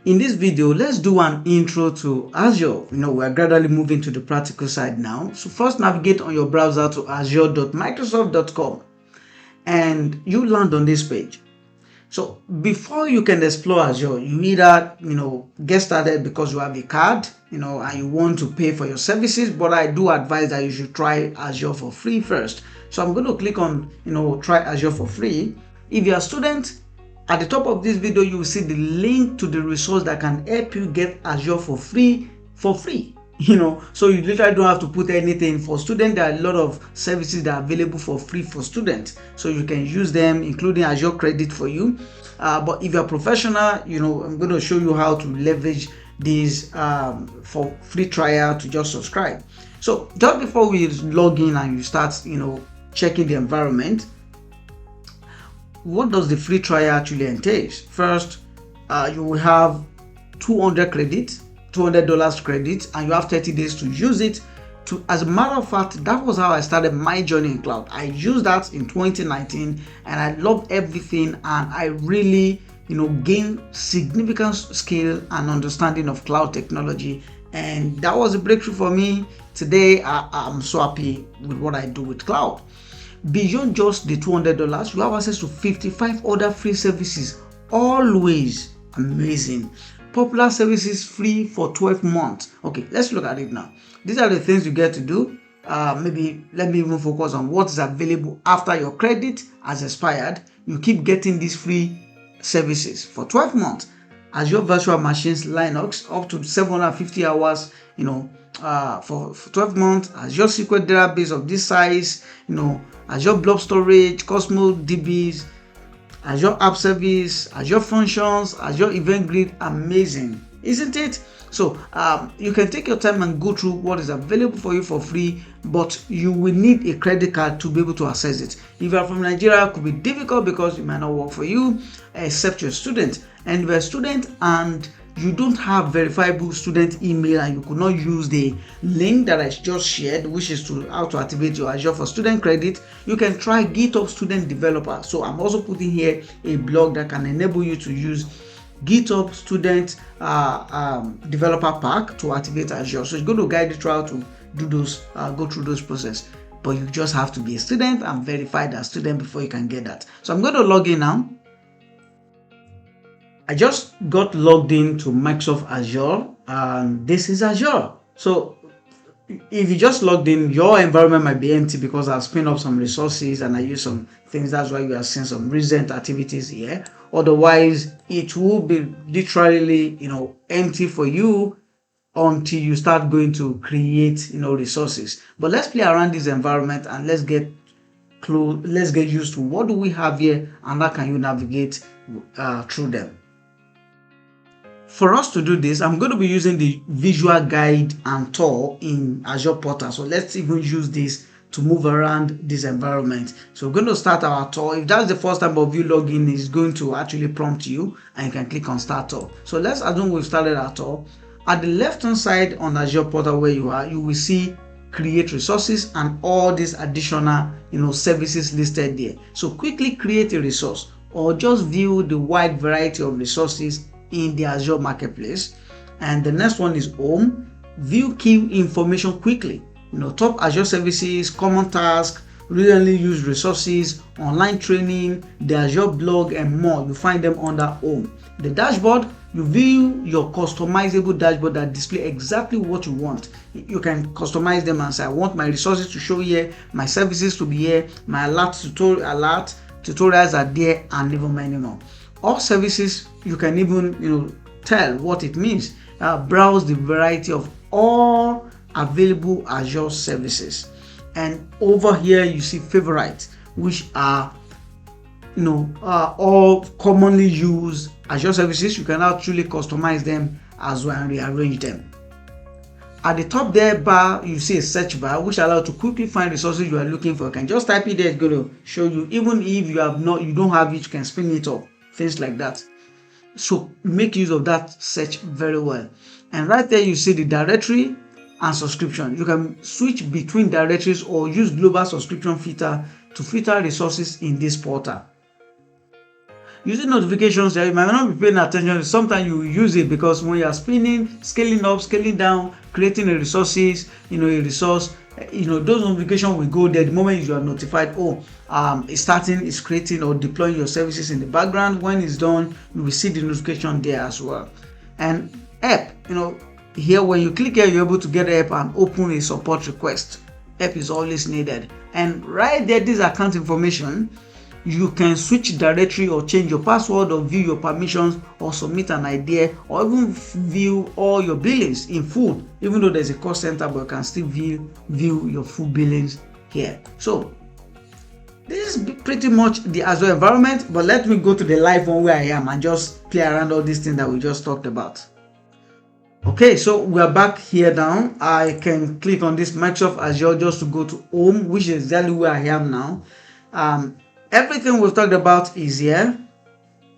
In this video, let's do an intro to Azure. We're gradually moving to the practical side now. So first, navigate on your browser to azure.microsoft.com and you land on this page. So before you can explore Azure, you either get started because you have a card, and you want to pay for your services, but I do advise that you should try Azure for free first. So I'm going to click on try Azure for free. If you're a student, at the top of this video, you will see the link to the resource that can help you get Azure for free. So you literally don't have to put anything. For students, there are a lot of services that are available for free for students, so you can use them, including Azure Credit for you. But if you're a professional, I'm going to show you how to leverage these for free trial to just subscribe. So just before we log in and you start checking the environment, what does the free trial actually entail? First, you will have $200 credit, $200 credit, and you have 30 days to use it. As a matter of fact, that was how I started my journey in cloud. I used that in 2019, and I loved everything, and I really, gained significant skill and understanding of cloud technology, and that was a breakthrough for me. today I'm so happy with what I do with cloud. Beyond just the $200, you have access to 55 other free services. Always amazing. Popular services free for 12 months. Okay, let's look at it now. These are the things you get to do. Maybe let me even focus on what is available after your credit has expired. You keep getting these free services for 12 months. Azure Virtual Machines Linux up to 750 hours, for 12 months. Azure SQL database of this size, Azure Blob Storage, Cosmos DBs, Azure App Service, Azure Functions, Azure Event Grid. Amazing, isn't it? So you can take your time and go through what is available for you for free, but you will need a credit card to be able to access it. If you are from Nigeria, it could be difficult because it might not work for you, except you're a student. And if you're a student and you don't have verifiable student email and you could not use the link that I just shared, which is to how to activate your Azure for student credit, you can try GitHub Student Developer. So I'm also putting here a blog that can enable you to use GitHub Student Developer Pack to activate Azure. So it's going to guide you through how to do those, go through those process. But you just have to be a student and verified as student before you can get that. So I'm going to log in now. I just got logged into Microsoft Azure, and this is Azure. So if you just logged in, your environment might be empty because I've spun up some resources and I use some things. That's why you are seeing some recent activities here. Otherwise, it will be literally, empty for you until you start going to create, resources. But let's play around this environment and let's get used to what do we have here and how can you navigate through them. For us to do this, I'm going to be using the visual guide and tour in Azure Portal. So let's even use this to move around this environment. So we're going to start our tour. If that's the first time of you login, it's going to actually prompt you and you can click on start tour. So let's assume we've started our tour. At the left hand side on Azure Portal where you are, you will see create resources and all these additional services listed there. So quickly create a resource or just view the wide variety of resources in the Azure Marketplace. And the next one is home. View key information quickly. Top Azure services, common tasks, recently used resources, online training, the Azure blog, and more. You find them under home. The dashboard, you view your customizable dashboard that display exactly what you want. You can customize them and say, I want my resources to show here, my services to be here, my tutorials are there, and even many more. All services, you can even tell what it means. Browse the variety of all available Azure services, and over here you see favorites, which are all commonly used Azure services. You can actually customize them as well and rearrange them. At the top there bar, you see a search bar which allows you to quickly find resources you are looking for. You can just type it there, it's going to show you. Even if you don't have it, you can spin it up, things like that. So make use of that search very well. And right there you see the directory and subscription. You can switch between directories or use global subscription filter to filter resources in this portal. Using notifications, you might not be paying attention. Sometimes you use it because when you are spinning, scaling up, scaling down, creating a resources, a resource, those notifications will go there the moment you are notified. It's creating or deploying your services in the background. When it's done, you will see the notification there as well. And app, here when you click here, you're able to get app and open a support request. App is always needed. And right there, this account information, you can switch directory or change your password or view your permissions or submit an idea or even view all your billings in full. Even though there's a cost center, but you can still view your full billings here. So this is pretty much the Azure environment, but let me go to the live one where I am and just play around all these things that we just talked about. Okay, so we're back here now. I can click on this Microsoft Azure just to go to home, which is exactly where I am now. Everything we've talked about is here.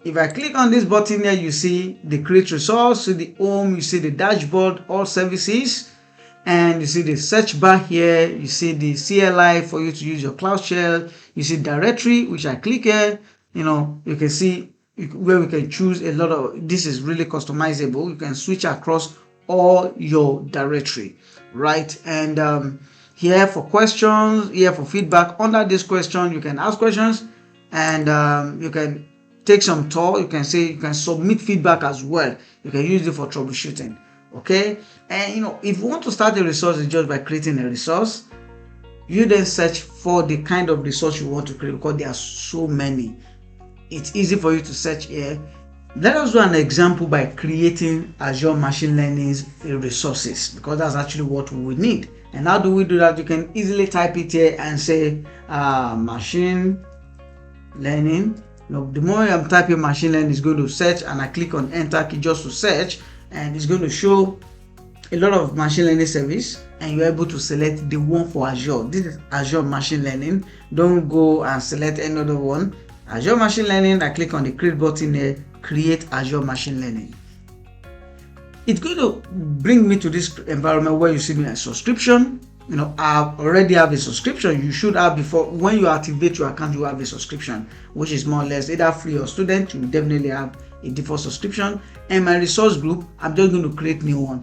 If I click on this button here, you see the create resource, see the home, you see the dashboard, all services, and you see the search bar here, you see the CLI for you to use your Cloud Shell, you see directory, which I click here, you can see where we can choose a lot of, this is really customizable. You can switch across all your directory, right? And here for questions, here for feedback. Under this question, you can ask questions, and you can take some tour. You can submit feedback as well. You can use it for troubleshooting. Okay, and if you want to start a resource, it's just by creating a resource. You then search for the kind of resource you want to create, because there are so many. It's easy for you to search here. Let us do an example by creating Azure Machine Learning resources, because that's actually what we will need. And how do we do that? You can easily type it here and say machine learning. The moment I'm typing machine learning, it's going to search, and I click on enter key just to search, and it's going to show a lot of machine learning service, and you're able to select the one for Azure. This is Azure Machine Learning. Don't go and select any other one. Azure Machine Learning, I click on the create button here, create Azure Machine Learning. It's going to bring me to this environment where you see me a subscription. I already have a subscription. You should have before. When you activate your account, you have a subscription, which is more or less either free or student. You will definitely have a default subscription. And my resource group, I'm just going to create new one,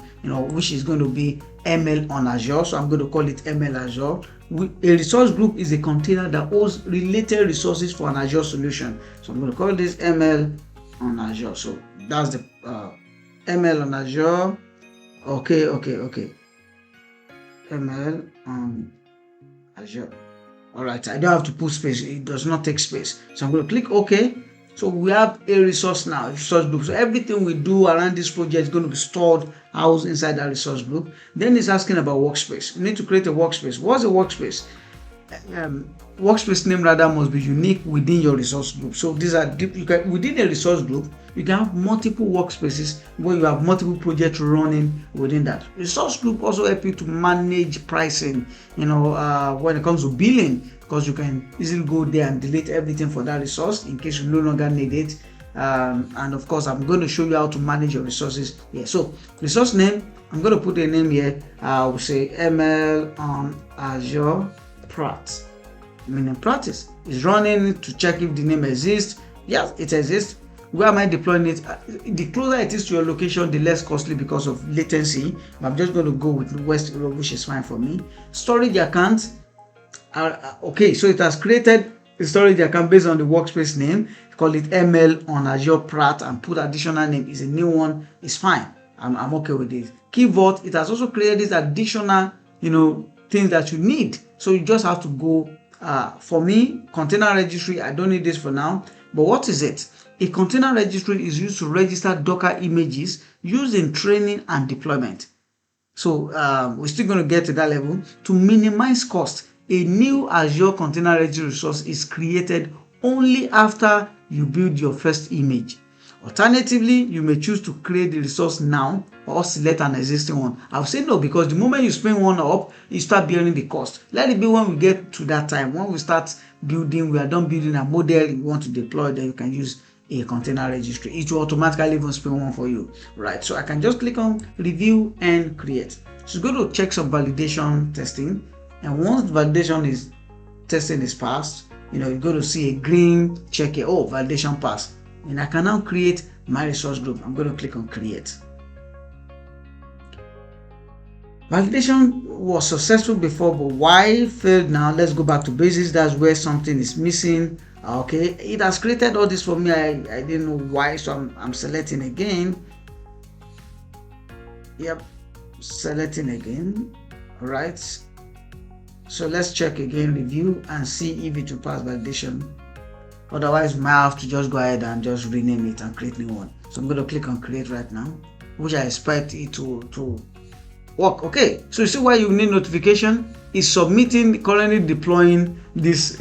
which is going to be ML on Azure. So I'm going to call it ML Azure. A resource group is a container that holds related resources for an Azure solution. So I'm going to call this ML on Azure. So that's the ML on Azure. Okay. ML on Azure. All right, I don't have to put space. It does not take space. So I'm going to click OK. So we have a resource now, a resource group. So everything we do around this project is going to be stored, housed inside that resource group. Then it's asking about workspace. We need to create a workspace. What's a workspace? Workspace name rather must be unique within your resource group. So these are within a resource group, you can have multiple workspaces where you have multiple projects running within that. Resource group also help you to manage pricing, when it comes to billing, because you can easily go there and delete everything for that resource in case you no longer need it. And of course, I'm going to show you how to manage your resources here. So resource name, I'm going to put a name here. I will say ML on Azure Prat, meaning practice. Is running to check if the name exists. Yes, it exists. Where am I deploying it? The closer it is to your location, the less costly because of latency. But I'm just going to go with West Europe, which is fine for me. Storage account. Okay, so it has created a storage account based on the workspace name. Call it ML on Azure Prat and put additional name. Is a new one. It's fine. I'm okay with it. Key Vault. It has also created this additional, things that you need. So you just have to go. For me, container registry, I don't need this for now. But what is it? A container registry is used to register Docker images used in training and deployment. So we're still going to get to that level. To minimize cost, a new Azure container registry resource is created only after you build your first image. Alternatively, you may choose to create the resource now or select an existing one. I'll say no, because the moment you spin one up, you start bearing the cost. Let it be when we get to that time. When we start building, we are done building a model you want to deploy, then you can use a container registry. It will automatically even spin one for you, right? So I can just click on review and create. So go to check some validation testing, and once validation testing is passed, you're going to see a green check here. Oh, validation passed. And I can now create my resource group. I'm going to click on create. Validation was successful before, but why it failed now? Let's go back to basics. That's where something is missing. Okay, it has created all this for me. I didn't know why, so I'm selecting again. Yep, selecting again. All right, so let's check again, review, and see if it will pass validation. Otherwise, we might have to just go ahead and just rename it and create new one. So I'm going to click on create right now, which I expect it to work. Okay, so you see why you need notification is submitting, currently deploying this,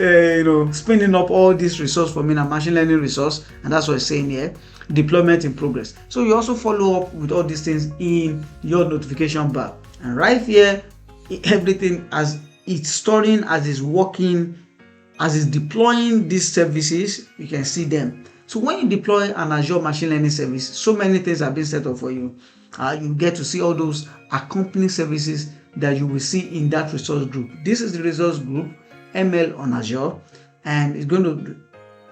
spinning up all this resource for me, a machine learning resource, and that's what it's saying here, deployment in progress. So you also follow up with all these things in your notification bar, and right here, everything as it's storing, as it's working, as it's deploying these services, you can see them. So when you deploy an Azure machine learning service, so many things have been set up for you. You get to see all those accompanying services that you will see in that resource group. This is the resource group, ML on Azure, and it's going to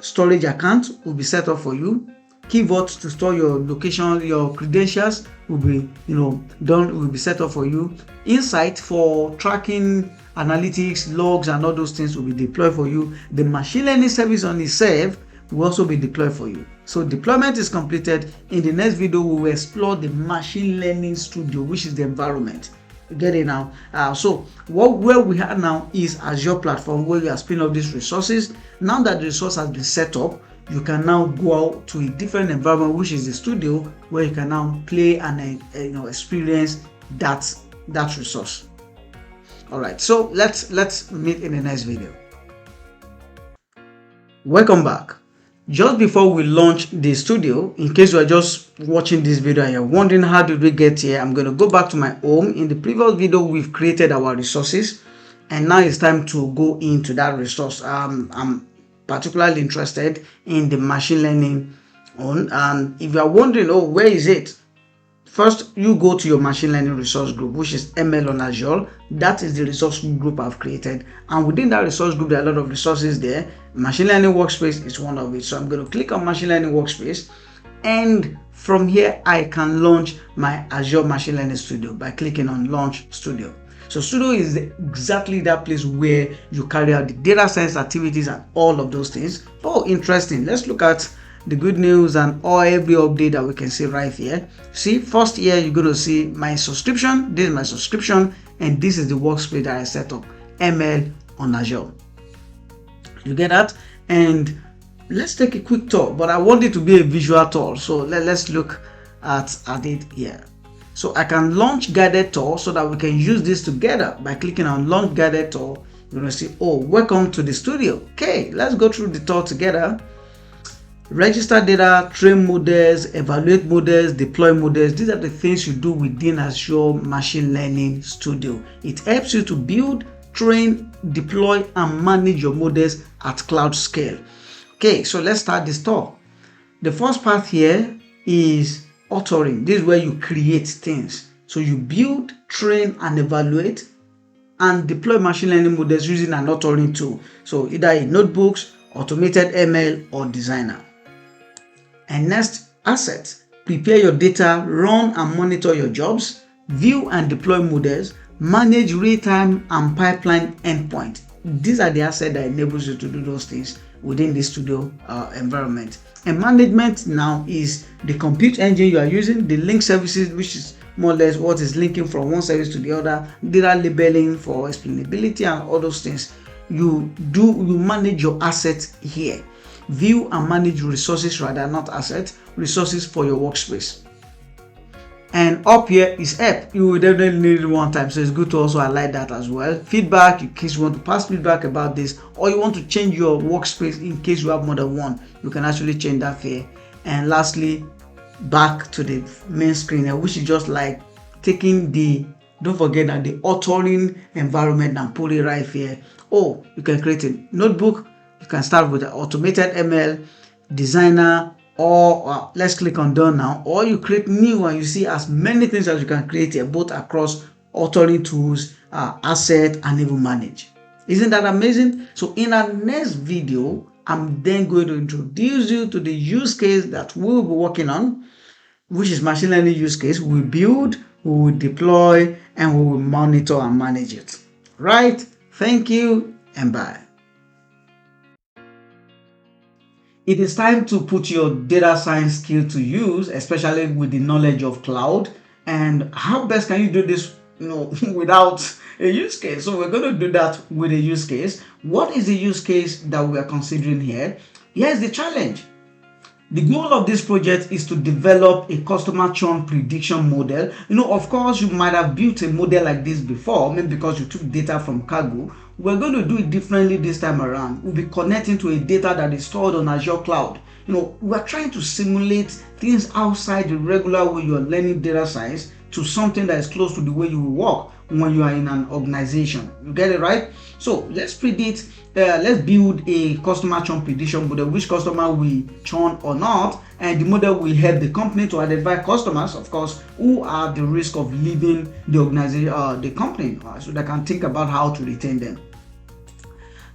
storage account will be set up for you. keywords to store your location, your credentials will be will be set up for you. Insight for tracking, analytics, logs, and all those things will be deployed for you. The machine learning service on itself will also be deployed for you. So deployment is completed. In the next video, we will explore the machine learning studio, which is the environment. You get it now? So where we are now is Azure platform, where you are spinning up these resources. Now that the resource has been set up, you can now go out to a different environment, which is the studio, where you can now play and experience that resource. All right, so let's meet in the next video. Welcome back. Just before we launch the studio, in case you are just watching this video and you're wondering how did we get here, I'm going to go back to my home. In the previous video, we've created our resources, and now it's time to go into that resource. I'm particularly interested in the machine learning one, and if you are wondering, where is it? First, you go to your machine learning resource group, which is ML on Azure. That is the resource group I've created, and within that resource group, there are a lot of resources there. Machine learning workspace is one of it. So I'm going to click on machine learning workspace, and from here I can launch my Azure machine learning studio by clicking on launch studio. So studio is exactly that place where you carry out the data science activities and all of those things. Interesting. Let's look at the good news and every update that we can see right here. See, first here you're going to see my subscription. This is my subscription, and this is the workspace that I set up, ML on Azure. You get that? And let's take a quick tour, but I want it to be a visual tour, so let's look at it here. So I can launch guided tour so that we can use this together. By clicking on launch guided tour, you're going to see, welcome to the studio. Okay, let's go through the tour together. Register data, train models, evaluate models, deploy models. These are the things you do within Azure Machine Learning Studio. It helps you to build, train, deploy, and manage your models at cloud scale. Okay, so let's start this tour. The first part here is authoring. This is where you create things. So you build, train, and evaluate, and deploy machine learning models using an authoring tool. So either in notebooks, automated ML, or designer. And next, assets. Prepare your data, run and monitor your jobs, view and deploy models, manage real-time and pipeline endpoint. These are the assets that enables you to do those things within the studio environment. And management now is the compute engine you are using, the link services, which is more or less what is linking from one service to the other, data labeling for explainability and all those things. You manage your assets here. View and manage resources, rather not assets, resources for your workspace. And up here is app. You will definitely need it one time, so it's good to also highlight that as well. Feedback, in case you want to pass feedback about this, or you want to change your workspace in case you have more than one, you can actually change that here. And lastly, back to the main screen here, which is just like taking don't forget that the authoring environment and put it right here. You can create a notebook. You can start with the automated ML, designer, or let's click on done now, or you create new and you see as many things as you can create here, both across authoring tools, asset, and even manage. Isn't that amazing? So in our next video, I'm then going to introduce you to the use case that we'll be working on, which is machine learning use case. We build, we will deploy, and we will monitor and manage it. Right? Thank you and bye. It is time to put your data science skill to use, especially with the knowledge of cloud. And how best can you do this, without a use case? So we're going to do that with a use case. What is the use case that we are considering here? Here's the challenge. The goal of this project is to develop a customer churn prediction model. Of course, you might have built a model like this before, maybe because you took data from Cargo. We're going to do it differently this time around. We'll be connecting to a data that is stored on Azure Cloud. We're trying to simulate things outside the regular way you're learning data science to something that is close to the way you will work when you are in an organization. You get it right? So let's build a customer churn prediction model, which customer will churn or not, and the model will help the company to identify customers, of course, who are at the risk of leaving the organization, the company, so they can think about how to retain them.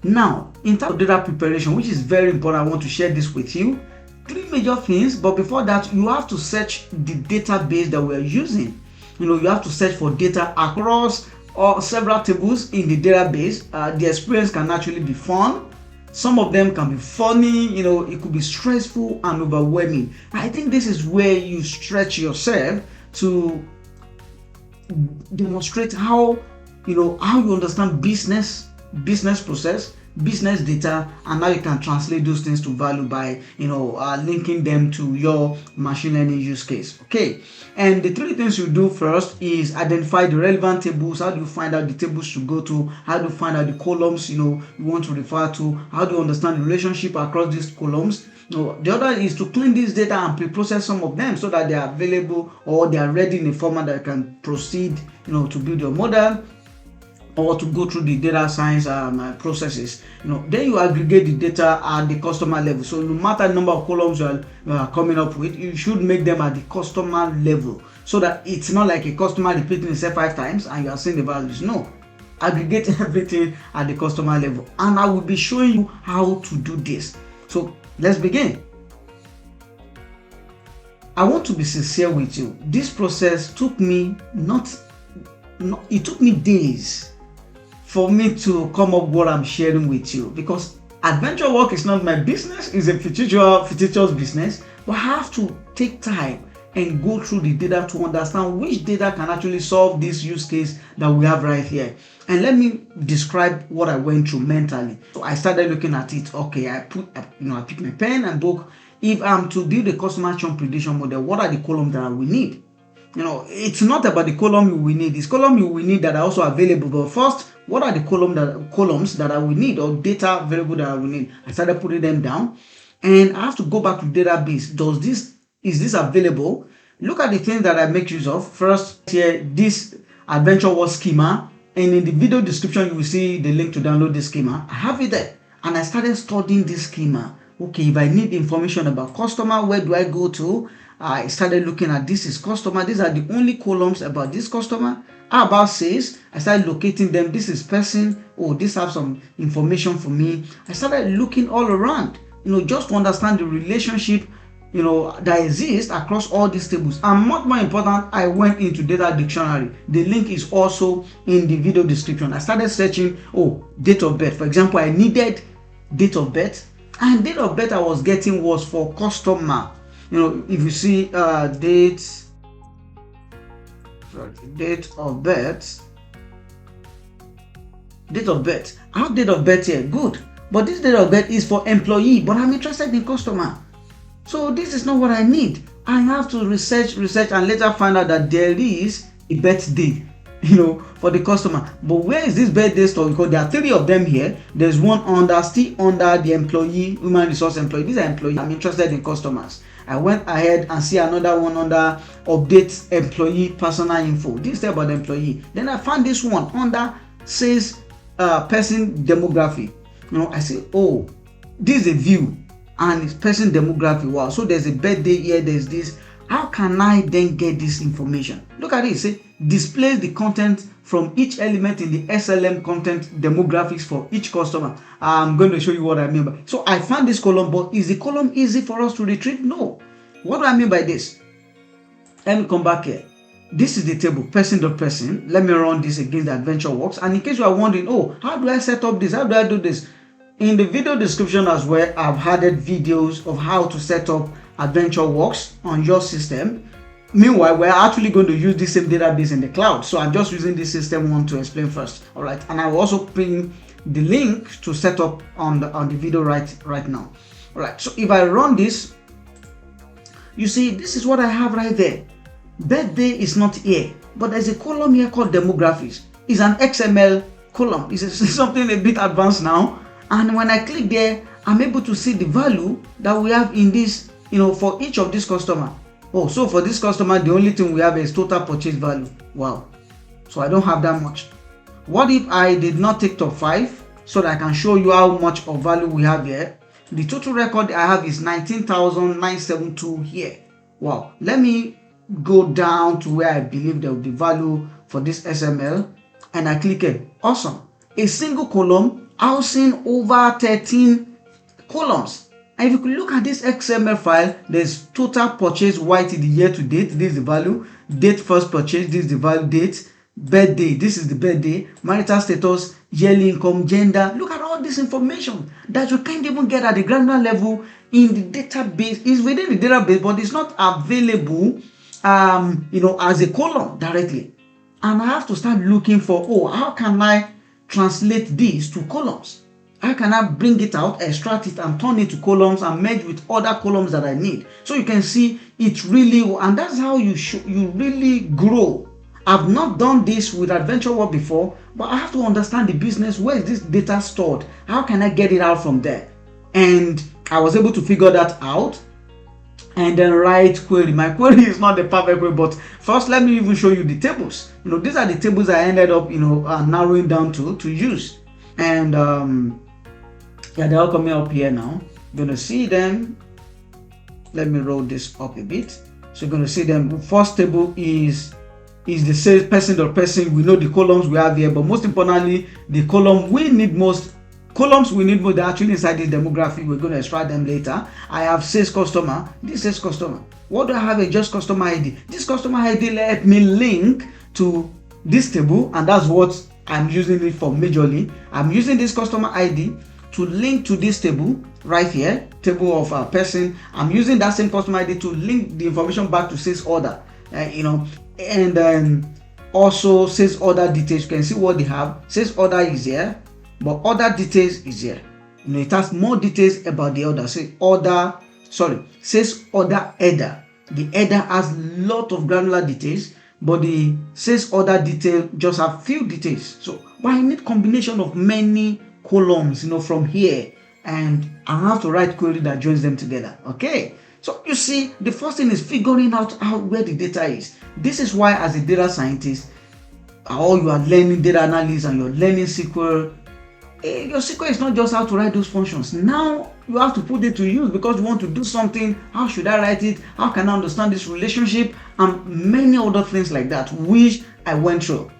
Now, in terms of data preparation, which is very important, I want to share this with you. three major things, but before that, you have to search the database that we're using. You have to search for data across several tables in the database. The experience can actually be fun. Some of them can be funny, it could be stressful and overwhelming. I think this is where you stretch yourself to demonstrate how you understand business process, business data, and how you can translate those things to value by linking them to your machine learning use case. Okay, and the three things you do first is identify the relevant tables. How do you find out the tables to go to? How do you find out the columns you want to refer to? How do you understand the relationship across these columns? The other is to clean this data and pre-process some of them so that they are available or they are ready in a format that can proceed to build your model or to go through the data science processes. Then you aggregate the data at the customer level. So no matter the number of columns you are coming up with, you should make them at the customer level so that it's not like a customer repeating itself 5 times and you are seeing the values. No, aggregate everything at the customer level, and I will be showing you how to do this. So let's begin. I want to be sincere with you. This process took me it took me days for me to come up what I'm sharing with you, because AdventureWorks is not my business, it's a fictitious business, but I have to take time and go through the data to understand which data can actually solve this use case that we have right here. And let me describe what I went through mentally. So I started looking at it. Okay, I picked my pen and book. If I'm to build a customer churn prediction model, what are the columns that we need? It's not about the column we need. It's column we need that are also available. But first, what are the columns that I will need, or data variable that I will need? I started putting them down, and I have to go back to the database. Is this available? Look at the things that I make use of. First, here, this AdventureWorks schema, and in the video description, you will see the link to download this schema. I have it there, and I started studying this schema. Okay, if I need information about customer, where do I go to? I started looking at this is customer. These are the only columns about this customer. How about sales? I started locating them. This is person. Oh, this have some information for me. I started looking all around, just to understand the relationship that exists across all these tables. And much more important, I went into data dictionary. The link is also in the video description. I started searching date of birth. For example, I needed date of birth, and date of birth I was getting was for customer. If you see date of birth. I have date of birth here, good, but this date of birth is for employee, but I'm interested in customer. So this is not what I need. I have to research and later find out that there is a birthday for the customer. But where is this birthday stored? Because there are 3 of them here. There's one still under the employee, human resource employee. These are employees. I'm interested in customers. I went ahead and see another one under update employee personal info. This is about the employee. Then I found this one under says person demography. I say, this is a view and it's person demography. Wow, so there's a birthday here, there's this. How can I then get this information? Look at it. Say displays the content from each element in the SLM content demographics for each customer. I'm going to show you what I mean by. So I found this column, but is the column easy for us to retrieve? No. What do I mean by this? Let me come back here. This is the table, person.person. Let me run this against the AdventureWorks. And in case you are wondering, how do I set up this? How do I do this? In the video description as well, I've added videos of how to set up AdventureWorks on your system. Meanwhile, we're actually going to use the same database in the cloud. So I'm just using this system one to explain first. All right. And I will also pin the link to set up on the video right now. All right. So if I run this, you see, this is what I have right there. Birthday is not here, but there's a column here called demographics. It's an XML column. It's something a bit advanced now. And when I click there, I'm able to see the value that we have in this, for each of these customer. So for this customer, the only thing we have is total purchase value. Wow. So I don't have that much. What if I did not take top 5 so that I can show you how much of value we have here? The total record I have is 19,972 here. Wow. Let me go down to where I believe there will be value for this SML, and I click it. Awesome. A single column housing over 13 columns. And if you could look at this XML file, there's total purchase white in the year to date. This is the value. Date first purchase. This is the value. Date. Birthday. This is the birthday. Marital status. Yearly income. Gender. Look at all this information that you can't even get at the granular level in the database. It's within the database, but it's not available, as a column directly. And I have to start looking for, how can I translate this to columns? How can I bring it out, extract it, and turn it to columns and merge with other columns that I need? So you can see it really, and that's how you really grow. I've not done this with AdventureWorks before, but I have to understand the business. Where is this data stored? How can I get it out from there? And I was able to figure that out and then write query. My query is not the perfect query, but first let me even show you the tables. These are the tables I ended up, narrowing down to use. And they're all coming up here now. You're gonna see them. Let me roll this up a bit. So you're gonna see them. The first table is the sales person. We know the columns we have here, but most importantly, the column we need most. Columns we need more, they're actually inside this demographic. We're going to extract them later. I have sales customer. This sales customer. What do I have? A just customer ID. This customer ID let me link to this table, and that's what I'm using it for majorly. I'm using this customer ID to link to this table right here, table of a person. I'm using that same customer ID to link the information back to sales order, and then also sales order details. You can see what they have. Sales order is here. But other details is here. It has more details about the order. Says order header. The header has lot of granular details, but the sales order detail just have few details. So I need combination of many columns, from here, and I have to write query that joins them together. Okay. So you see, the first thing is figuring out where the data is. This is why, as a data scientist, or you are learning data analysis and you're learning SQL. Your SQL is not just how to write those functions. Now you have to put it to use because you want to do something. How should I write it? How can I understand this relationship? And many other things like that, which I went through.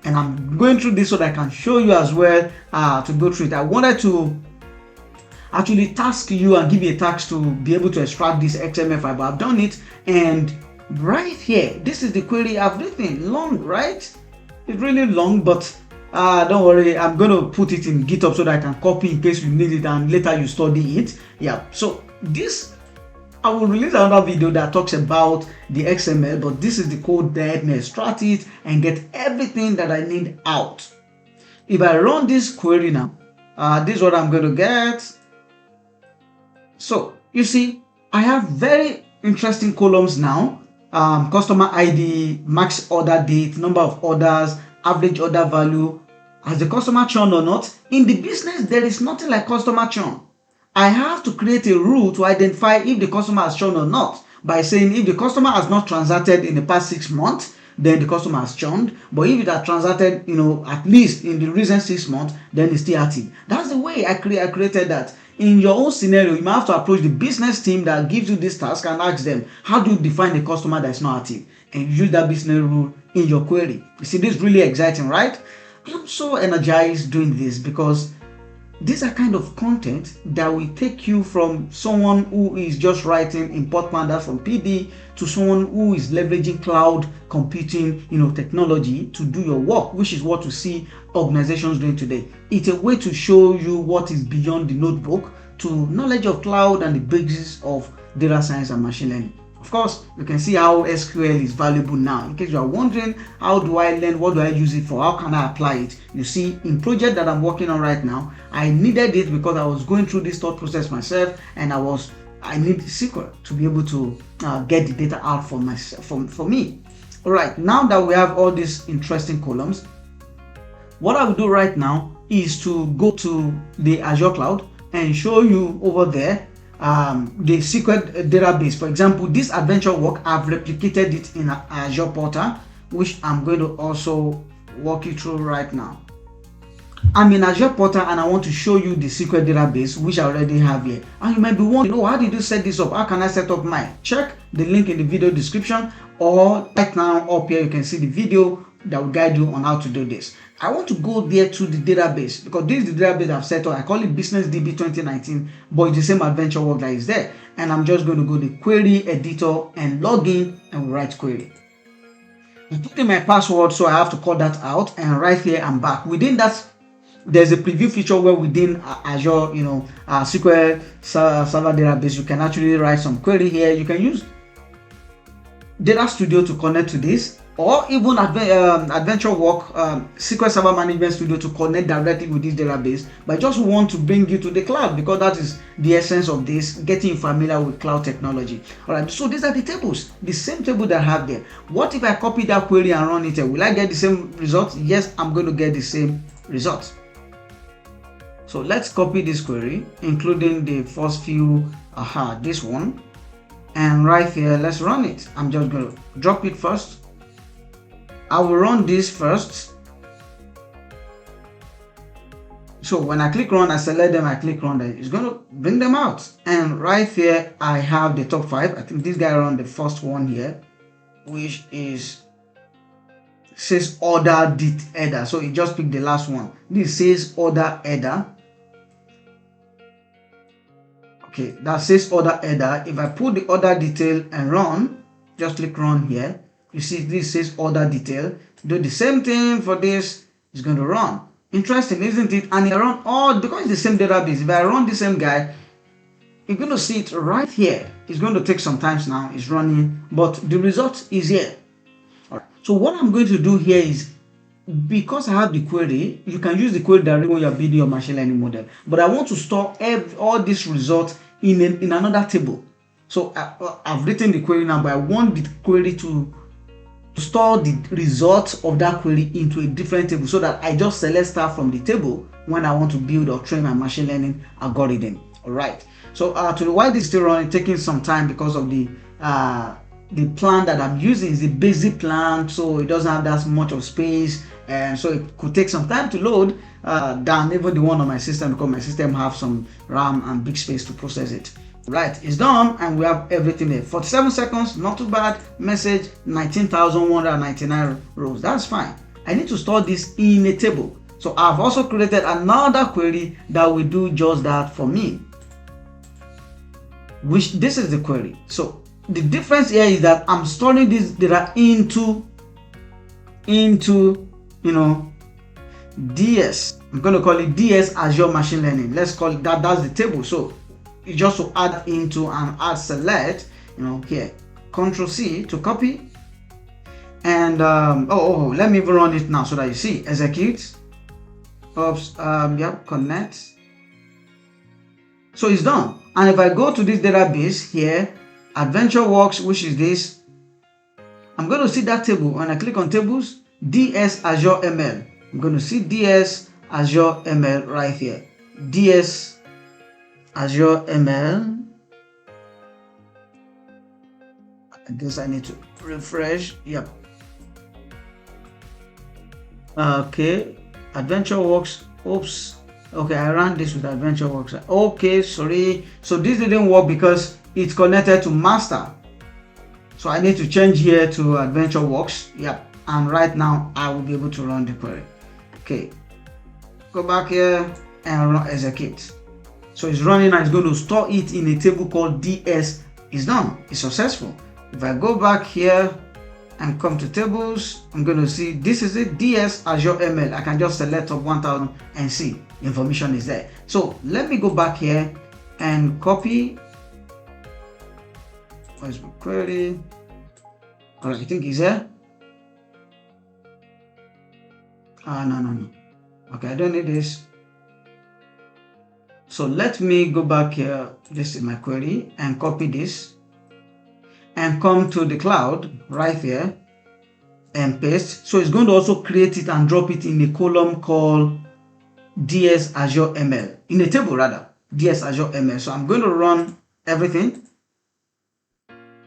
And I'm going through this so that I can show you as well to go through it. I wanted to actually task you and give you a task to be able to extract this XML file, but I've done it. And right here, this is the query I've written. Long, right? It's really long, but don't worry, I'm going to put it in GitHub so that I can copy in case you need it and later you study it. Yeah, so this, I will release another video that talks about the XML, but this is the code that helped me extract it and get everything that I need out. If I run this query now, this is what I'm going to get. So you see, I have very interesting columns now. Customer ID, max order date, number of orders, average order value. Has the customer churn or not? In the business, there is nothing like customer churn. I have to create a rule to identify if the customer has churned or not by saying if the customer has not transacted in the past 6 months, then the customer has churned. But if it has transacted, at least in the recent 6 months, then it's still active. That's the way I created that. In your own scenario, you might have to approach the business team that gives you this task and ask them, how do you define the customer that is not active? And use that business rule in your query. You see, this is really exciting, right? I'm so energized doing this because these are kind of content that will take you from someone who is just writing import pandas from PD to someone who is leveraging cloud computing, technology to do your work, which is what you see organizations doing today. It's a way to show you what is beyond the notebook to knowledge of cloud and the basics of data science and machine learning. Of course, you can see how SQL is valuable now. In case you are wondering, how do I learn? What do I use it for? How can I apply it? You see, in project that I'm working on right now, I needed it because I was going through this thought process myself, and I need SQL to be able to get the data out for myself, for me. All right, now that we have all these interesting columns, what I will do right now is to go to the Azure cloud and show you over there the SQL database. For example, this AdventureWorks, I've replicated it in Azure portal, which I'm going to also walk you through right now. I'm in Azure portal and I want to show you the SQL database, which I already have here. And you might be wondering, how did you set this up? How can I set up mine? Check the link in the video description, or right now up here you can see the video that will guide you on how to do this. I want to go there to the database because this is the database I've set up. I call it Business DB 2019, but it's the same AdventureWorks that is there. And I'm just going to go to the query editor and log in and write query. I put in my password, so I have to cut that out, and right here I'm back. Within that, there's a preview feature where within Azure, SQL Server database, you can actually write some query here. You can use Data Studio to connect to this, or even AdventureWorks SQL Server Management Studio to connect directly with this database. But I just want to bring you to the cloud because that is the essence of this, getting you familiar with cloud technology. All right, so these are the tables, the same table that I have there. What if I copy that query and run it? Will I get the same result? Yes, I'm going to get the same result. So let's copy this query, including the first few, this one, and right here, let's run it. I'm just going to drop it first. I will run this first. So when I click run, I select them, I click run, it's going to bring them out. And right here, I have the top 5. I think this guy run the first one here, which says order did header. So it just picked the last one. This says order header. Okay, that says order header. If I put the order detail and run, just click run here. You see this says order detail. Do the same thing for this. It's going to run. Interesting, isn't it? And it run all because it's the same database. If I run the same guy, you're going to see it right here. It's going to take some time now. It's running, but the result is here. All right. So what I'm going to do here is, because I have the query, you can use the query directly when you're building your machine learning model. But I want to store all these results in another table. So I've written the query now, but I want the query to store the results of that query into a different table so that I just select stuff from the table when I want to build or train my machine learning algorithm. All right. So why this is still running, taking some time because of the plan that I'm using is the basic plan, so it doesn't have that much of space, and so it could take some time to load than even the one on my system, because my system have some RAM and big space to process it. Right, it's done, and we have everything there. 47 seconds, not too bad. Message 19,199 rows. That's fine. I need to store this in a table, so I've also created another query that will do just that for me. Which this is the query. So the difference here is that I'm storing this data into DS. I'm going to call it DS Azure Machine Learning. Let's call it that. That's the table. So it's just to add into and add select. Here, Control C to copy. And let me even run it now so that you see. Execute. Oops. Connect. So it's done. And if I go to this database here, AdventureWorks, which is this, I'm going to see that table. When I click on tables, DS Azure ML, I'm going to see DS Azure ML right here. DS Azure ML. I guess I need to refresh. Yep. Okay. AdventureWorks. Oops. Okay, I ran this with AdventureWorks. Okay, sorry. So this didn't work because it's connected to master. So I need to change here to AdventureWorks. Yep. And right now I will be able to run the query. Okay. Go back here and run execute. So it's running and it's going to store it in a table called DS. It's done. It's successful. If I go back here and come to tables, I'm going to see this is it, DS Azure ML. I can just select top 1000 and see the information is there. So let me go back here and copy. Where's my query? All right, I think it's here. No. Okay, I don't need this. So let me go back here. This is my query and copy this and come to the cloud right here and paste. So it's going to also create it and drop it in a column called DS Azure ML, in a table rather, DS Azure ML. So I'm going to run everything.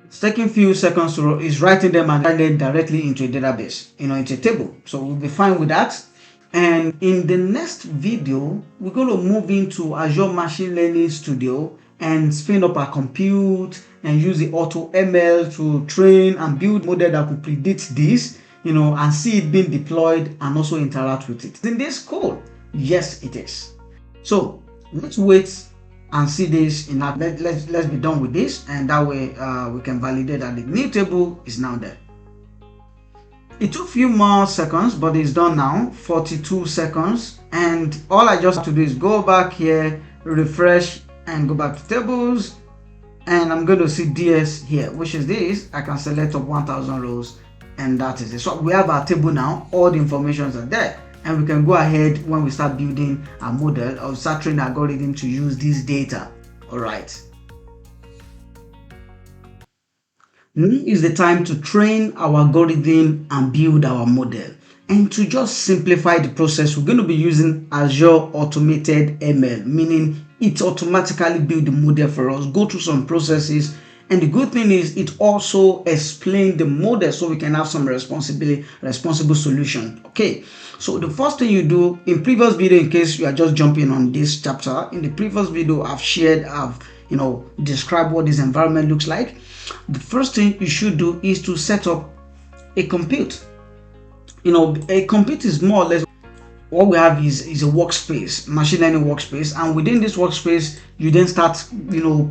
It's taking a few seconds to run. It's writing them and writing directly into a database, into a table. So we'll be fine with that. And in the next video, we're going to move into Azure Machine Learning Studio and spin up our compute and use the AutoML to train and build model that could predict this. and see it being deployed and also interact with it. In this code, yes, it is. So let's wait and see this in that. Let's be done with this, and that way we can validate that the new table is now there. It took a few more seconds, but it's done now, 42 seconds. And all I just have to do is go back here, refresh, and go back to tables. And I'm going to see DS here, which is this. I can select up 1000 rows, and that is it. So we have our table now, all the informations are there. And we can go ahead when we start building a model or start training algorithm to use this data. All right. Now is the time to train our algorithm and build our model. And to just simplify the process, we're going to be using Azure Automated ML, meaning it automatically builds the model for us, go through some processes. And the good thing is it also explains the model so we can have some responsible solution. Okay, so the first thing you do in previous video, in case you are just jumping on this chapter, in the previous video I've described what this environment looks like. The first thing you should do is to set up a compute. A compute is more or less what we have is a workspace, machine learning workspace, and within this workspace you then start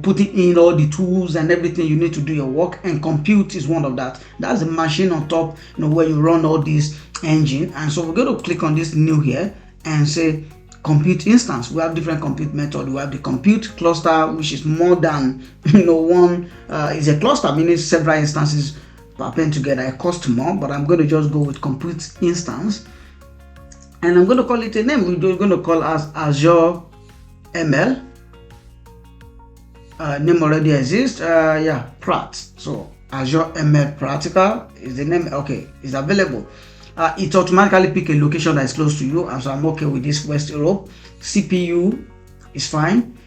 putting in all the tools and everything you need to do your work, and compute is one of that. That's the machine on top, where you run all this engine. And so we're going to click on this new here and say compute instance. We have different compute method. We have the compute cluster, which is more than one is a cluster, meaning several instances append together. It costs more, but I'm going to just go with compute instance, and I'm going to call it a name. We're going to call as Azure ML. Name already exists. Prat. So Azure ML Practical is the name. Okay, it's available. It automatically pick a location that is close to you, and so I'm okay with this West Europe. CPU is fine,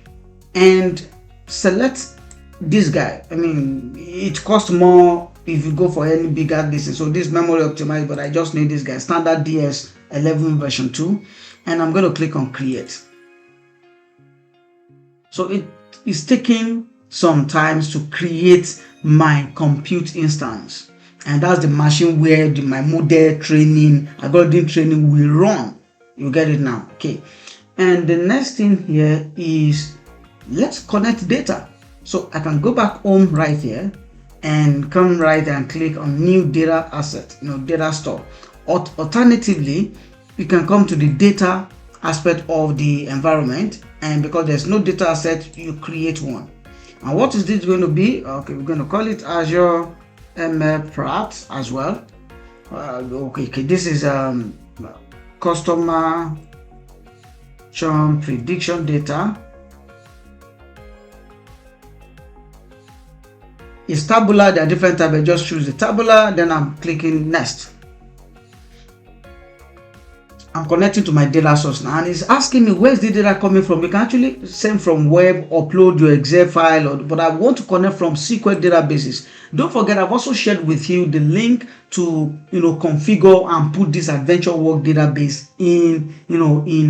and select this guy. I mean, it costs more if you go for any bigger distance. So this memory optimized, but I just need this guy, standard DS 11 version 2, and I'm going to click on create. So it is taking some time to create my compute instance, and that's the machine where my model training, algorithm training will run. You get it now. Okay, and the next thing here is let's connect data. So I can go back home right here and come right and click on new data asset, data store. Alternatively, you can come to the data aspect of the environment, and because there's no data asset, you create one. And what is this going to be? Okay, we're going to call it Azure ML Prat as well. Okay, this is customer churn prediction data. It's tabular. There are different types. I just choose the tabular, then I'm clicking next. I'm connecting to my data source now, and it's asking me where's the data coming from. You can actually send from web, upload your Excel file, but I want to connect from SQL databases. Don't forget, I've also shared with you the link to configure and put this AdventureWorks database in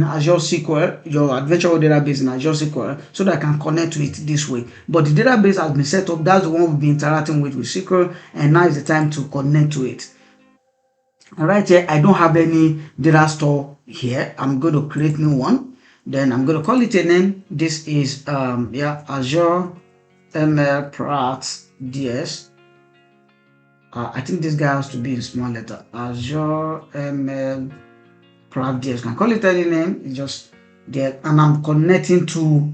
Azure SQL, your AdventureWorks database in Azure SQL, so that I can connect to it this way. But the database has been set up. That's the one we'll be interacting with SQL, and now is the time to connect to it. All right, here I don't have any data store here. I'm going to create new one. Then I'm going to call it a name. This is Azure ML Prat DS. I think this guy has to be in small letter. Azure ML Prat DS. Can call it any name. It's just there, and I'm connecting to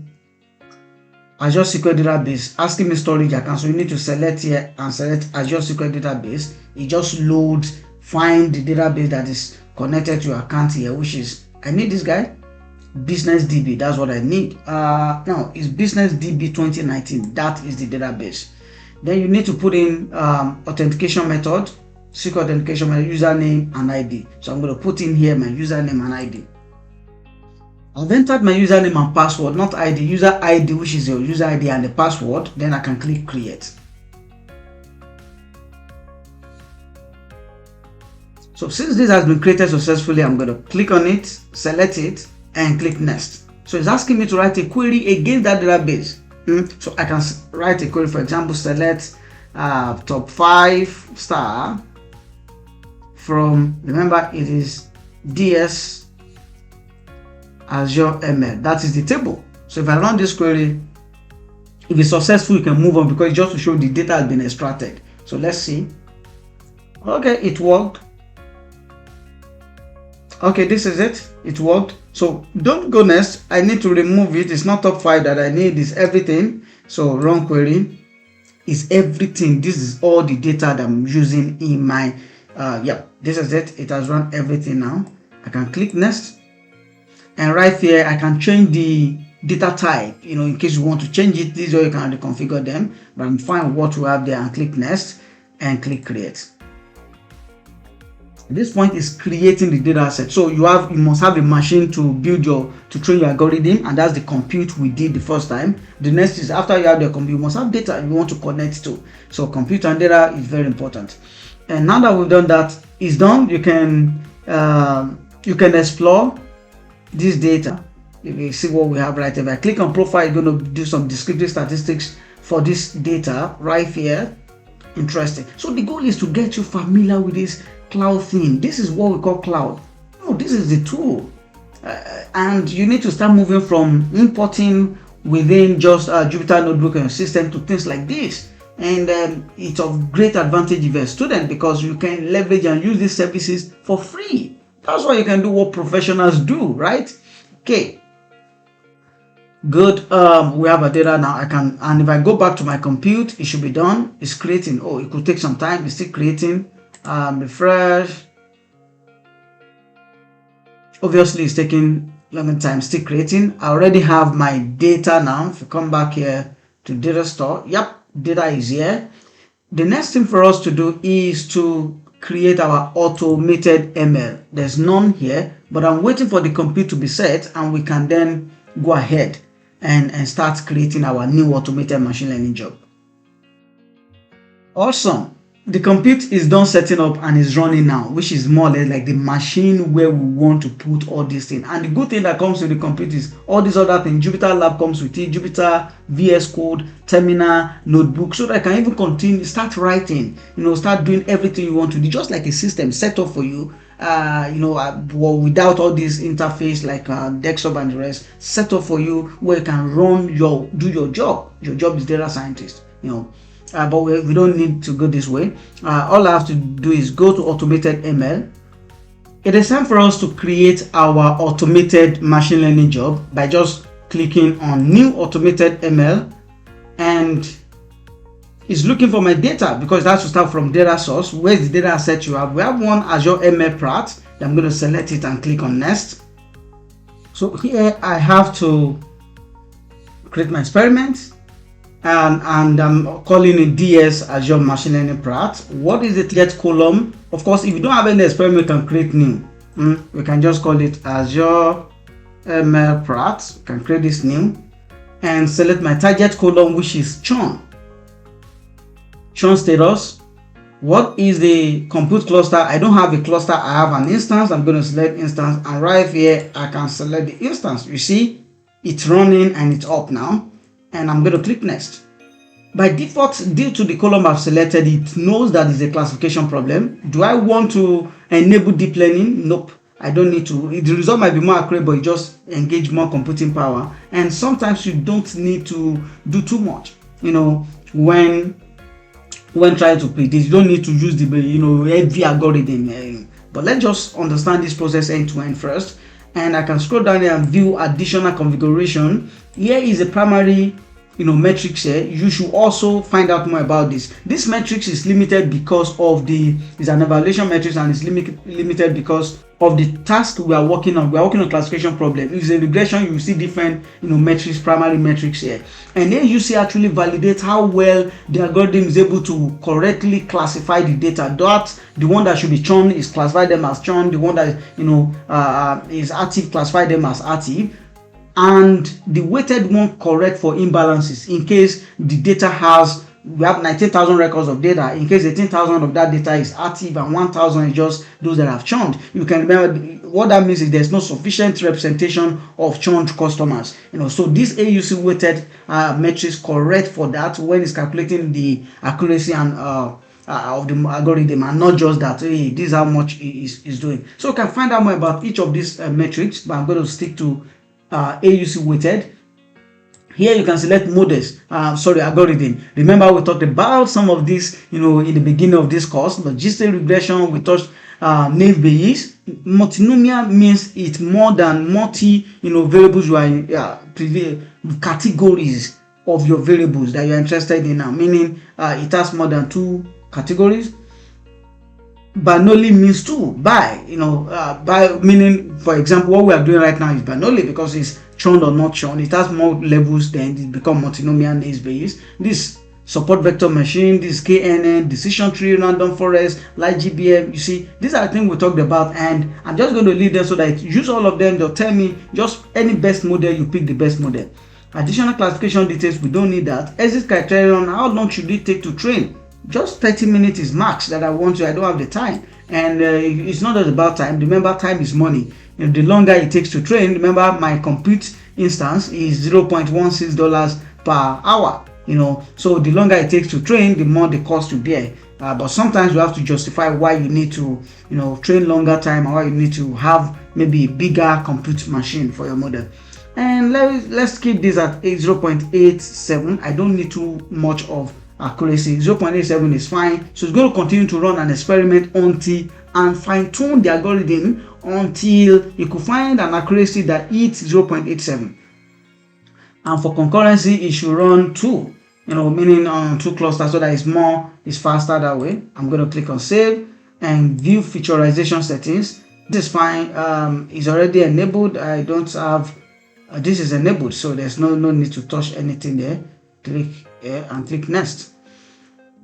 Azure SQL database. Asking me storage account, so you need to select here and select Azure SQL database. It just loads. Find the database that is connected to your account here, which is, I need this guy, Business DB. That's what I need. Now it's Business DB 2019. That is the database. Then you need to put in authentication method, SQL authentication method, username and ID. So I'm going to put in here my username and ID. I've entered my username and password, not ID, user ID, which is your user ID and the password. Then I can click create. So since this has been created successfully, I'm going to click on it, select it, and click next. So it's asking me to write a query against that database. So I can write a query, for example, select top 5 star from, remember it is DS Azure ML. That is the table. So if I run this query, if it's successful, you can move on because it's just to show the data has been extracted. So let's see. Okay, it worked. Okay, this is it. It worked. So don't go next. I need to remove it. It's not top 5 that I need. It's everything. So run query is everything. This is all the data that I'm using in my this is it. It has run everything now. I can click next, and right here I can change the data type, in case you want to change it. This way you can reconfigure them, but I'm fine with what we have there, and click next and click create. This point is creating the data set. So you must have a machine to train your algorithm, and that's the compute we did the first time. The next is, after you have the compute, you must have data you want to connect to. So compute and data is very important. And now that we've done that, it's done. You can explore this data. You can see what we have right here. If I click on profile, it's going to do some descriptive statistics for this data right here. Interesting. So the goal is to get you familiar with this cloud thing. This is what we call cloud. No, this is the tool, and you need to start moving from importing within just Jupyter Notebook and system to things like this. And it's of great advantage if you're a student, because you can leverage and use these services for free. That's why you can do what professionals do, right? Okay, good. We have our data now. And if I go back to my compute, it should be done. It's creating. Oh, it could take some time. It's still creating. Refresh. Obviously it's taking long time, still creating. I already have my data now. If you come back here to data store, yep, data is here. The next thing for us to do is to create our automated ML. There's none here, but I'm waiting for the compute to be set, and we can then go ahead and start creating our new automated machine learning job. Awesome. The compute is done setting up and is running now, which is more or less like the machine where we want to put all these things. And the good thing that comes with the compute is all these other things. Jupyter Lab comes with it, Jupyter, VS Code, Terminal, Notebook, so that I can even continue, start writing, start doing everything you want to do, just like a system set up for you, without all this interface like desktop and the rest, set up for you where you can do your job. Your job is data scientist, but we don't need to go this way. All I have to do is go to automated ML. It is time for us to create our automated machine learning job by just clicking on new automated ML, and it's looking for my data because it has to start from data source. Where's the data set you have? We have one Azure ML Prat. I'm going to select it and click on next. So here I have to create my experiment. And I'm calling it DS Azure Machine Learning Prat. What is the target column? Of course, if you don't have any experiment, you can create new. We can just call it Azure ML Prat. You can create this new and select my target column, which is Churn. Churn status. What is the compute cluster? I don't have a cluster. I have an instance. I'm going to select instance, and right here I can select the instance. You see, it's running and it's up now. And I'm going to click next. By default, due to the column I've selected, it knows that it's a classification problem. Do I want to enable deep learning? Nope, I don't need to. The result might be more accurate, but it just engage more computing power. And sometimes you don't need to do too much. When trying to predict, you don't need to use the heavy algorithm. But let's just understand this process end to end first. And I can scroll down here and view additional configuration. Here is a primary metrics here. You should also find out more about this. This metrics is limited because it's an evaluation metrics, and it's limited because of the task we are working on. We are working on classification problem. If it's a regression, you see different metrics, primary metrics here. And then you see actually validate how well the algorithm is able to correctly classify the data. The one that should be churn is classify them as churn. The one that is active, classify them as active. And the weighted one correct for imbalances in case the data we have 19,000 records of data. In case 18,000 of that data is active and 1,000 is just those that have churned. You can remember what that means is there's no sufficient representation of churned customers. So this AUC weighted metrics correct for that when it's calculating the accuracy and of the algorithm, and not just that, hey, this is how much it is doing. So you can find out more about each of these metrics, but I'm going to stick to AUC weighted. Here you can select models, algorithm. Remember we talked about some of this, in the beginning of this course. Logistic regression, we touched naive Bayes. Multinomial means it's more than multi, variables you are in, categories of your variables that you're interested in now, meaning it has more than 2 categories. Binary means 2. By meaning, for example, what we are doing right now is binary because it's churned or not churned. It has more levels, then it becomes multinomial naive Bayes. This support vector machine, this KNN, decision tree, random forest, light GBM. You see, these are the things we talked about, and I'm just going to leave them so that use all of them. They'll tell me just any best model, you pick the best model. Additional classification details, we don't need that. Exit criterion, how long should it take to train? Just 30 minutes is max that I want to. I don't have the time, and it's not just about time. Remember, time is money. The longer it takes to train, remember my compute instance is $0.16 per hour. So the longer it takes to train, the more the cost to bear. But sometimes you have to justify why you need to, train longer time, or why you need to have maybe a bigger compute machine for your model. And let's keep this at 0.87. I don't need too much of accuracy. 0.87 is fine. So it's going to continue to run an experiment and fine-tune the algorithm until you could find an accuracy that hits 0.87. And for concurrency, it should run 2, meaning on 2 clusters, so that it's faster that way. I'm going to click on save and view featureization settings. This is fine. It's already enabled. I don't have this is enabled, so there's no need to touch anything there. Click here and click next.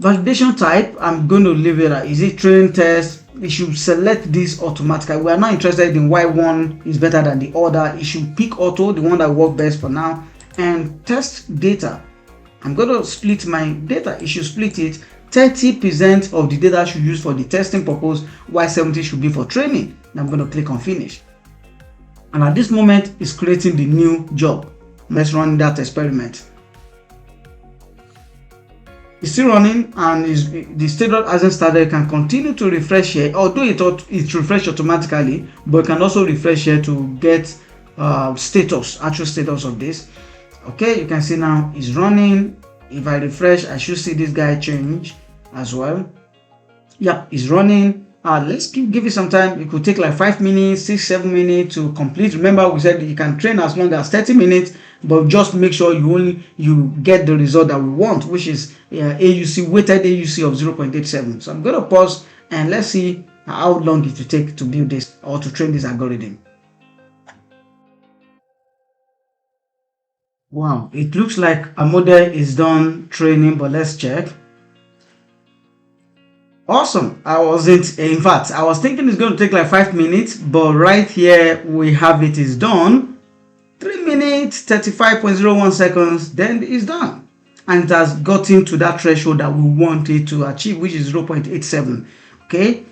Validation type, I'm going to leave it at, is it training test? It should select this automatically. We are not interested in why one is better than the other. It should pick auto, the one that works best for now. And test data, I'm going to split my data. It should split it. 30% of the data should use for the testing purpose, while 70% should be for training. And I'm going to click on finish. And at this moment, it's creating the new job. Let's run that experiment. It's still running, and the state hasn't started. You can continue to refresh here, although it refreshed automatically, but you can also refresh here to get actual status of this. Okay, you can see now it's running. If I refresh, I should see this guy change as well. Yeah, it's running. Let's give it some time. It could take like 5 minutes, 6-7 minutes to complete. Remember, we said you can train as long as 30 minutes, but just make sure you get the result that we want, which is AUC, weighted AUC of 0.87. So I'm going to pause and let's see how long it will take to build this or to train this algorithm. Wow, it looks like a model is done training, but let's check. Awesome. I was thinking it's going to take like 5 minutes, but right here we have it is done. 3 minutes 35.01 seconds, then it's done, and it has gotten to that threshold that we want it to achieve, which is 0.87. okay,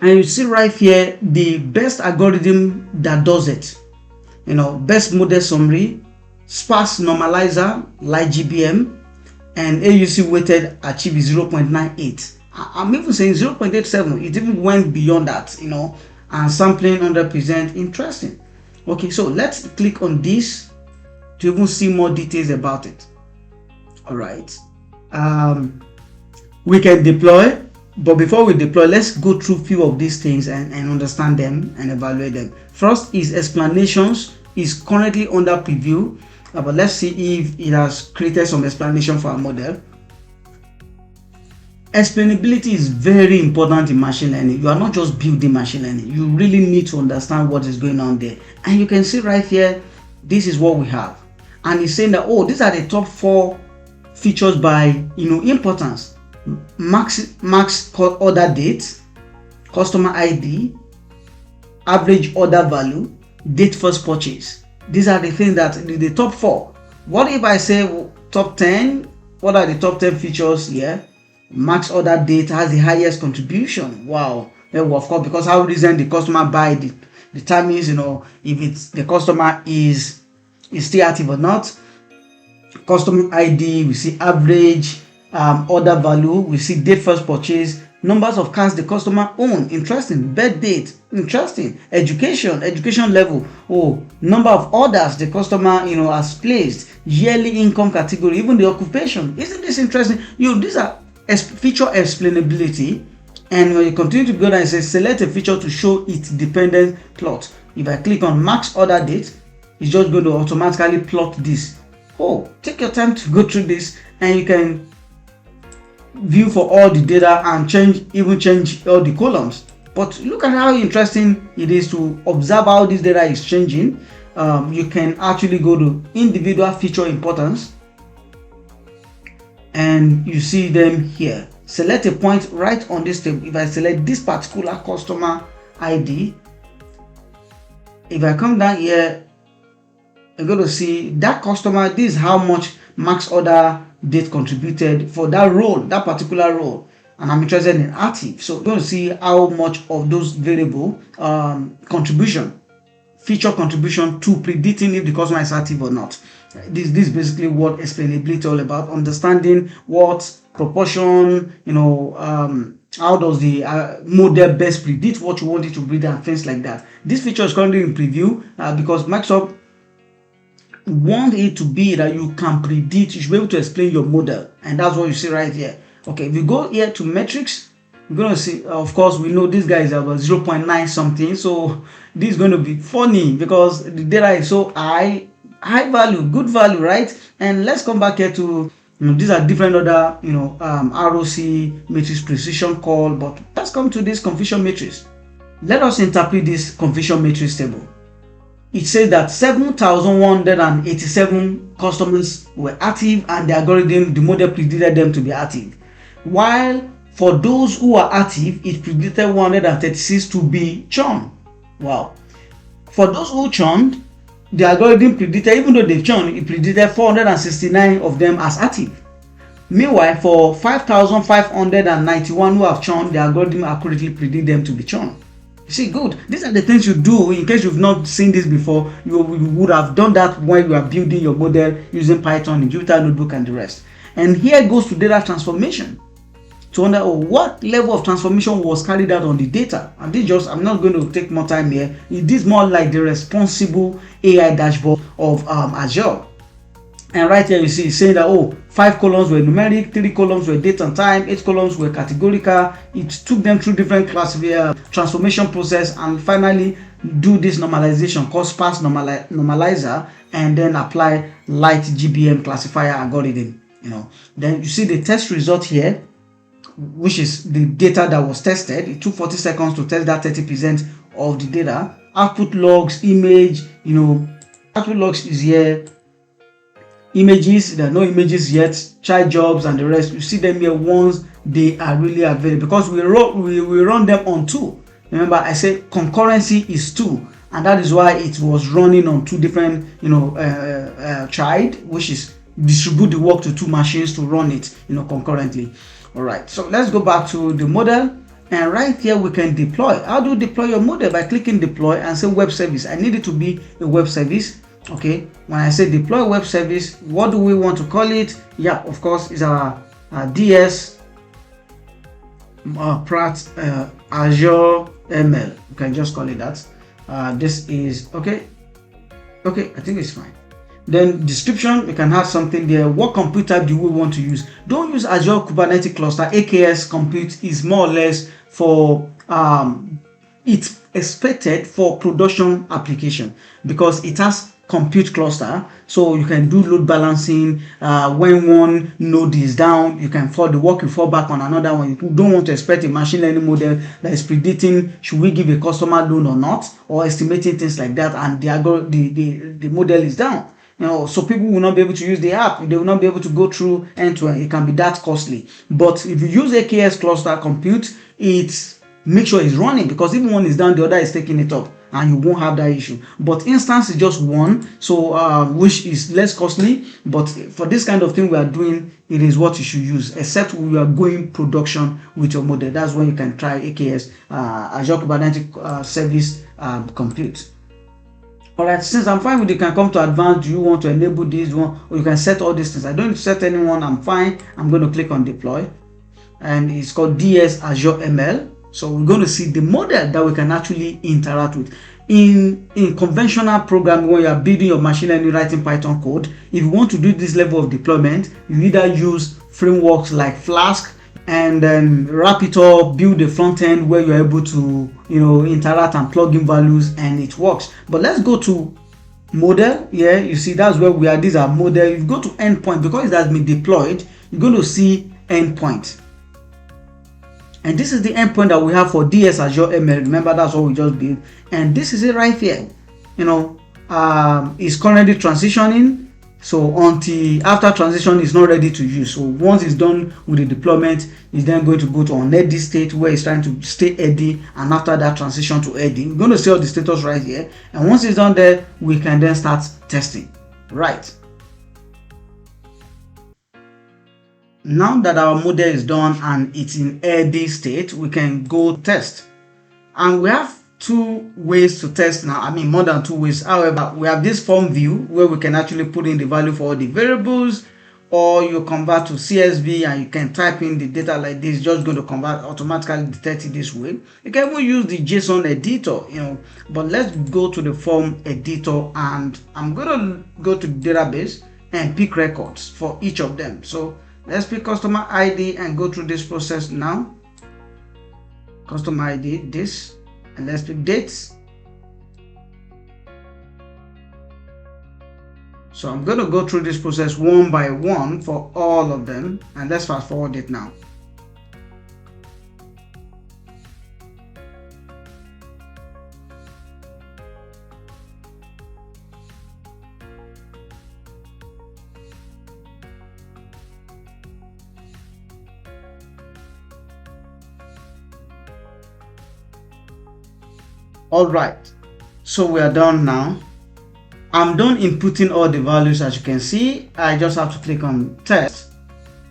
and you see right here the best algorithm that does it. Best model summary, sparse normalizer, light GBM, and AUC weighted achieve 0.98. I'm even saying 0.87. It even went beyond that, and sampling 100%. Interesting. Okay, so let's click on this to even see more details about it. All right, we can deploy, but before we deploy, let's go through a few of these things and understand them and evaluate them. First is explanations. Is currently under preview, but let's see if it has created some explanation for our model. Explainability is very important in machine learning. You are not just building machine learning. You really need to understand what is going on there. And you can see right here, this is what we have. And it's saying that, these are the top 4 features by, importance. Max order date, customer ID, average order value, date first purchase. These are the things that the top 4. What if I say top 10? What are the top 10 features here? Max order date has the highest contribution. Wow. Well, of course, because how reason the customer buy determines, if it's the customer is still active or not. Customer ID, we see average order value. We see date first purchase, numbers of cars the customer own, interesting, birth date, interesting, education level, oh, number of orders the customer has placed, yearly income category, even the occupation. Isn't this interesting? These are feature explainability. And when you continue to go down, it says select a feature to show its dependent plot. If I click on max order date, it's just going to automatically plot this. Oh, take your time to go through this, and you can view for all the data and change all the columns. But look at how interesting it is to observe how this data is changing. You can actually go to individual feature importance, and you see them here. Select a point right on this table. If I select this particular customer ID, if I come down here, I'm going to see that customer. This is how much max order date contributed for that role, that particular role, and I'm interested in active. So I'm going to see how much of those variable feature contribution to predicting if the customer is active or not. This is basically what explainability is all about, understanding what proportion, how does the model best predict what you want it to predict and things like that. This feature is currently in preview because Microsoft want it to be that you can predict, you should be able to explain your model, and that's what you see right here. Okay, if you go here to metrics, we're going to see, of course, we know this guy is about 0.9 something, so this is going to be funny because the data is so high value, good value, right? And let's come back here to these are different other ROC matrix precision call, but let's come to this confusion matrix. Let us interpret this confusion matrix table. It says that 7,187 customers were active, and the algorithm, the model predicted them to be active. While for those who are active, it predicted 136 to be churn. Wow. For those who churned, the algorithm predicted, even though they churned, it predicted 469 of them as active. Meanwhile, for 5,591 who have churned, the algorithm accurately predicted them to be churned. You see, good. These are the things you do. In case you've not seen this before, you would have done that when you are building your model using Python, in Jupyter Notebook, and the rest. And here goes to data transformation to wonder what level of transformation was carried out on the data. And this just, I'm not going to take more time here. It is more like the responsible AI dashboard of Azure. And right here you see it's saying that 5 columns were numeric, 3 columns were date and time, 8 columns were categorical. It took them through different transformation process, and finally do this normalization called sparse normalizer, and then apply light GBM classifier algorithm. Then you see the test result here, which is the data that was tested. It took 40 seconds to test that 30% of the data. Output logs, image, output logs is here. Images, there are no images yet, child jobs and the rest. You see them here once they are really available, because we run them on 2. Remember, I said concurrency is 2, and that is why it was running on 2 different child, which is distribute the work to 2 machines to run it concurrently. All right, so let's go back to the model, and right here we can deploy. How do you deploy your model? By clicking deploy and say web service. I need it to be a web service. Okay, when I say deploy web service, what do we want to call it? Yeah, of course, it's our DS Azure ML. You can just call it that. This is okay, I think it's fine. Then description, we can have something there. What compute type do we want to use? Don't use Azure Kubernetes cluster. AKS compute is more or less for it's expected for production application, because it has compute cluster, so you can do load balancing. When one node is down, you can fall back on another one. You don't want to expect a machine learning model that is predicting should we give a customer loan or not, or estimating things like that, and the model is down. So people will not be able to use the app. They will not be able to go through end to end. It can be that costly. But if you use AKS cluster compute, it make sure it's running, because if one is down, the other is taking it up, and you won't have that issue. But instance is just one, so which is less costly. But for this kind of thing we are doing, it is what you should use, except we are going production with your model. That's when you can try AKS, Azure Kubernetes Service Compute. Alright, since I'm fine with it, you can come to advanced. Do you want to enable this one, or you can set all these things? I don't need to set anyone. I'm fine. I'm going to click on deploy, and it's called DS Azure ML. So we're going to see the model that we can actually interact with. In conventional programming, when you are building your machine learning writing Python code, if you want to do this level of deployment, you either use frameworks like Flask and then wrap it up, build a front end where you're able to interact and plug in values, and it works. But let's go to model. Yeah, you see that's where we are. These are model. You go to endpoint, because it has been deployed, you're going to see endpoint. And this is the endpoint that we have for DS Azure ML. Remember, that's what we just did. And this is it right here. It's currently transitioning. So until after transition, it's not ready to use. So once it's done with the deployment, it's then going to go to unready state, where it's trying to stay ready. And after that transition to ready, we're going to see all the status right here. And once it's done there, we can then start testing. Right. Now that our model is done and it's in ready state, we can go test. And we have two ways to test now. I mean, more than two ways. However, we have this form view where we can actually put in the value for all the variables, or you convert to CSV and you can type in the data like this. Just going to convert automatically, detect it this way. You can even use the JSON editor, but let's go to the form editor, and I'm going to go to the database and pick records for each of them. So let's pick customer ID and go through this process now. Customer ID, this, and let's pick dates. So I'm going to go through this process one by one for all of them, and let's fast forward it now. Alright, so we are done now. I'm done inputting all the values. As you can see, I just have to click on test.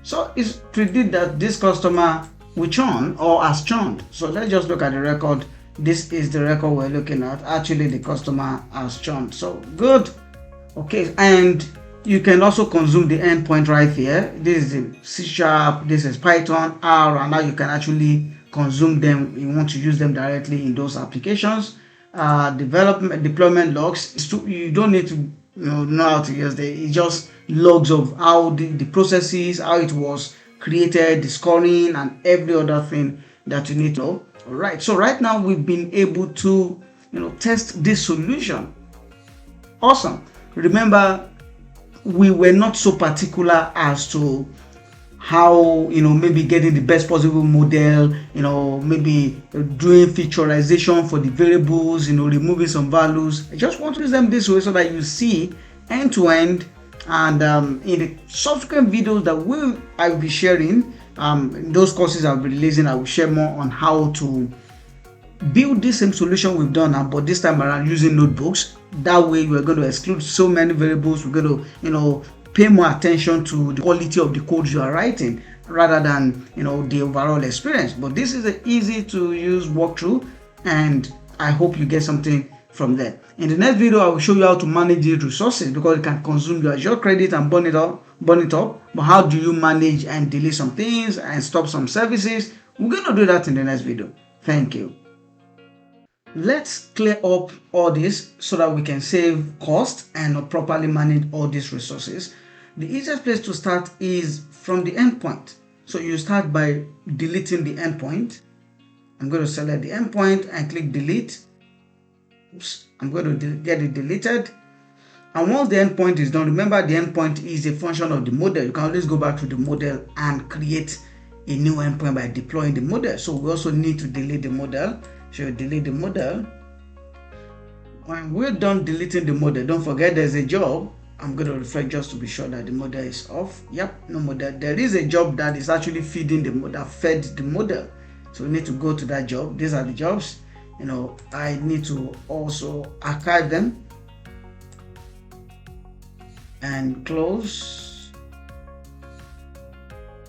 So it's predicted that this customer will churn or has churned. So let's just look at the record. This is the record we're looking at. Actually, the customer has churned. So good. Okay, and you can also consume the endpoint right here. This is the C#, this is Python, R, and now you can actually consume them. You want to use them directly in those applications. Development, deployment logs. You don't need to know how to use them. It's just logs of how the processes, how it was created, the scoring, and every other thing that you need to know. All right. So right now we've been able to test this solution. Awesome. Remember, we were not so particular as to how maybe getting the best possible model, maybe doing featureization for the variables, removing some values. I just want to use them this way so that you see end to end. And in the subsequent videos that I will be sharing, in those courses I'll be releasing, I will share more on how to build this same solution we've done now, but this time around using notebooks. That way we're going to exclude so many variables. We're going to pay more attention to the quality of the code you are writing rather than the overall experience. But this is an easy to use walkthrough, and I hope you get something from there. In the next video, I will show you how to manage these resources, because you can consume your Azure credit and burn it up. But how do you manage and delete some things and stop some services? We're going to do that in the next video. Thank you. Let's clear up all this so that we can save cost and properly manage all these resources. The easiest place to start is from the endpoint. So you start by deleting the endpoint. I'm going to select the endpoint and click delete. Oops, I'm going to get it deleted. And once the endpoint is done, remember the endpoint is a function of the model. You can always go back to the model and create a new endpoint by deploying the model. So we also need to delete the model. So you delete the model. When we're done deleting the model, don't forget there's a job. I'm going to refresh just to be sure that the model is off. Yep, no model. There is a job that is actually feeding the model, fed the model. So we need to go to that job. These are the jobs. I need to also archive them and close.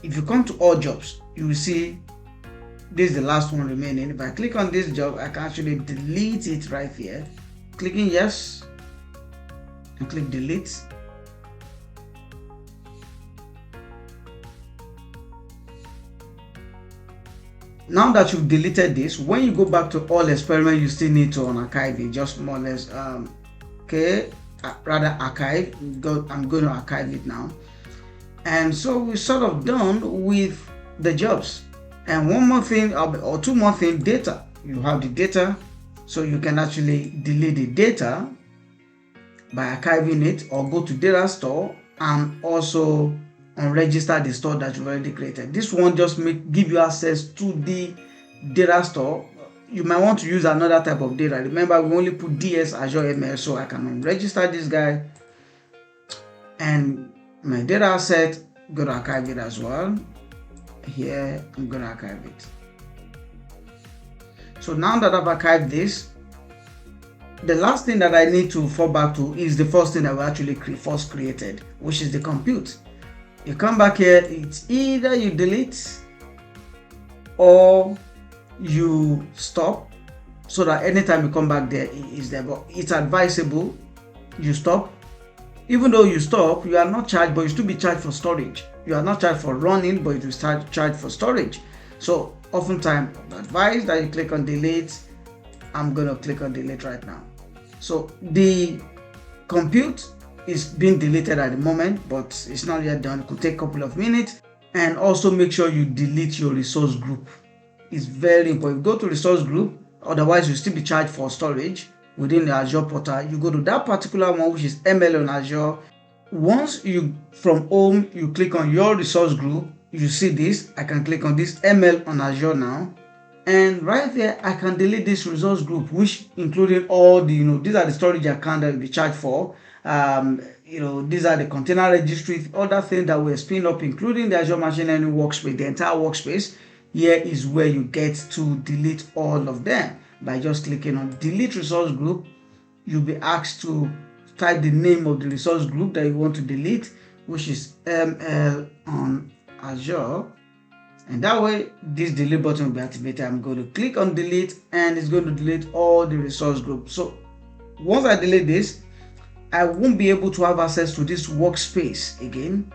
If you come to all jobs, you will see this is the last one remaining. If I click on this job, I can actually delete it right here. Clicking yes, and click delete. Now that you've deleted this, when you go back to all experiment, you still need to unarchive it, just more or less. Rather archive. I'm going to archive it now. And so we're sort of done with the jobs. And one more thing, or two more things, data. You have the data, so you can actually delete the data by archiving it, or go to data store and also unregister the store that you've already created. This one just give you access to the data store. You might want to use another type of data. Remember, we only put DS Azure ML, so I can register this guy, and my data asset, go to archive it as well. Here I'm going to archive it. So now that I've archived this, the last thing that I need to fall back to is the first thing that we actually first created, which is the compute. You come back here, it's either you delete or you stop, so that anytime you come back there, it is there. But it's advisable you stop. Even though you stop, you are not charged, but you still be charged for storage. You are not charged for running, but you will charged for storage. So oftentimes advise that you click on delete. I'm going to click on delete right now. So the compute is being deleted at the moment, but it's not yet done. It could take a couple of minutes. And also make sure you delete your resource group. It's very important. Go to resource group, otherwise you'll still be charged for storage within the Azure portal. You go to that particular one, which is ML on Azure. Once you, from home, you click on your resource group, you see this. I can click on this ML on Azure now. And right there, I can delete this resource group, which including all the, these are the storage account that will be charged for. These are the container registry, other things that we're spinning up, including the Azure Machine Learning Workspace, the entire workspace. Here is where you get to delete all of them. By just clicking on delete resource group, you'll be asked to type the name of the resource group that you want to delete, which is ML on Azure. And that way, this delete button will be activated. I'm going to click on delete, and it's going to delete all the resource groups. So once I delete this, I won't be able to have access to this workspace again.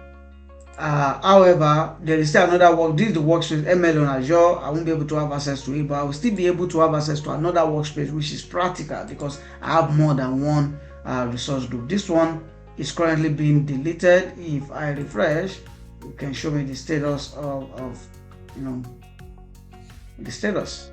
However, there is still another this is the workspace ML on Azure. I won't be able to have access to it, but I will still be able to have access to another workspace, which is practical because I have more than one resource group. This one is currently being deleted. If I refresh, it can show me the status of the status.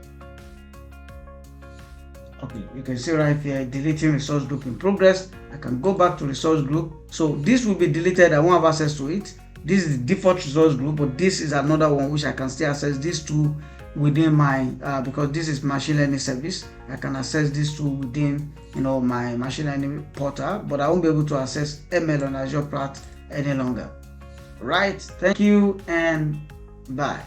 Okay, you can see right here, deleting resource group in progress. I can go back to resource group. So this will be deleted. I won't have access to it. This is the default resource group, but this is another one which I can still access these two within my because this is machine learning service. I can access these two within my machine learning portal, but I won't be able to access ML on Azure Plat any longer. Right? Thank you and bye.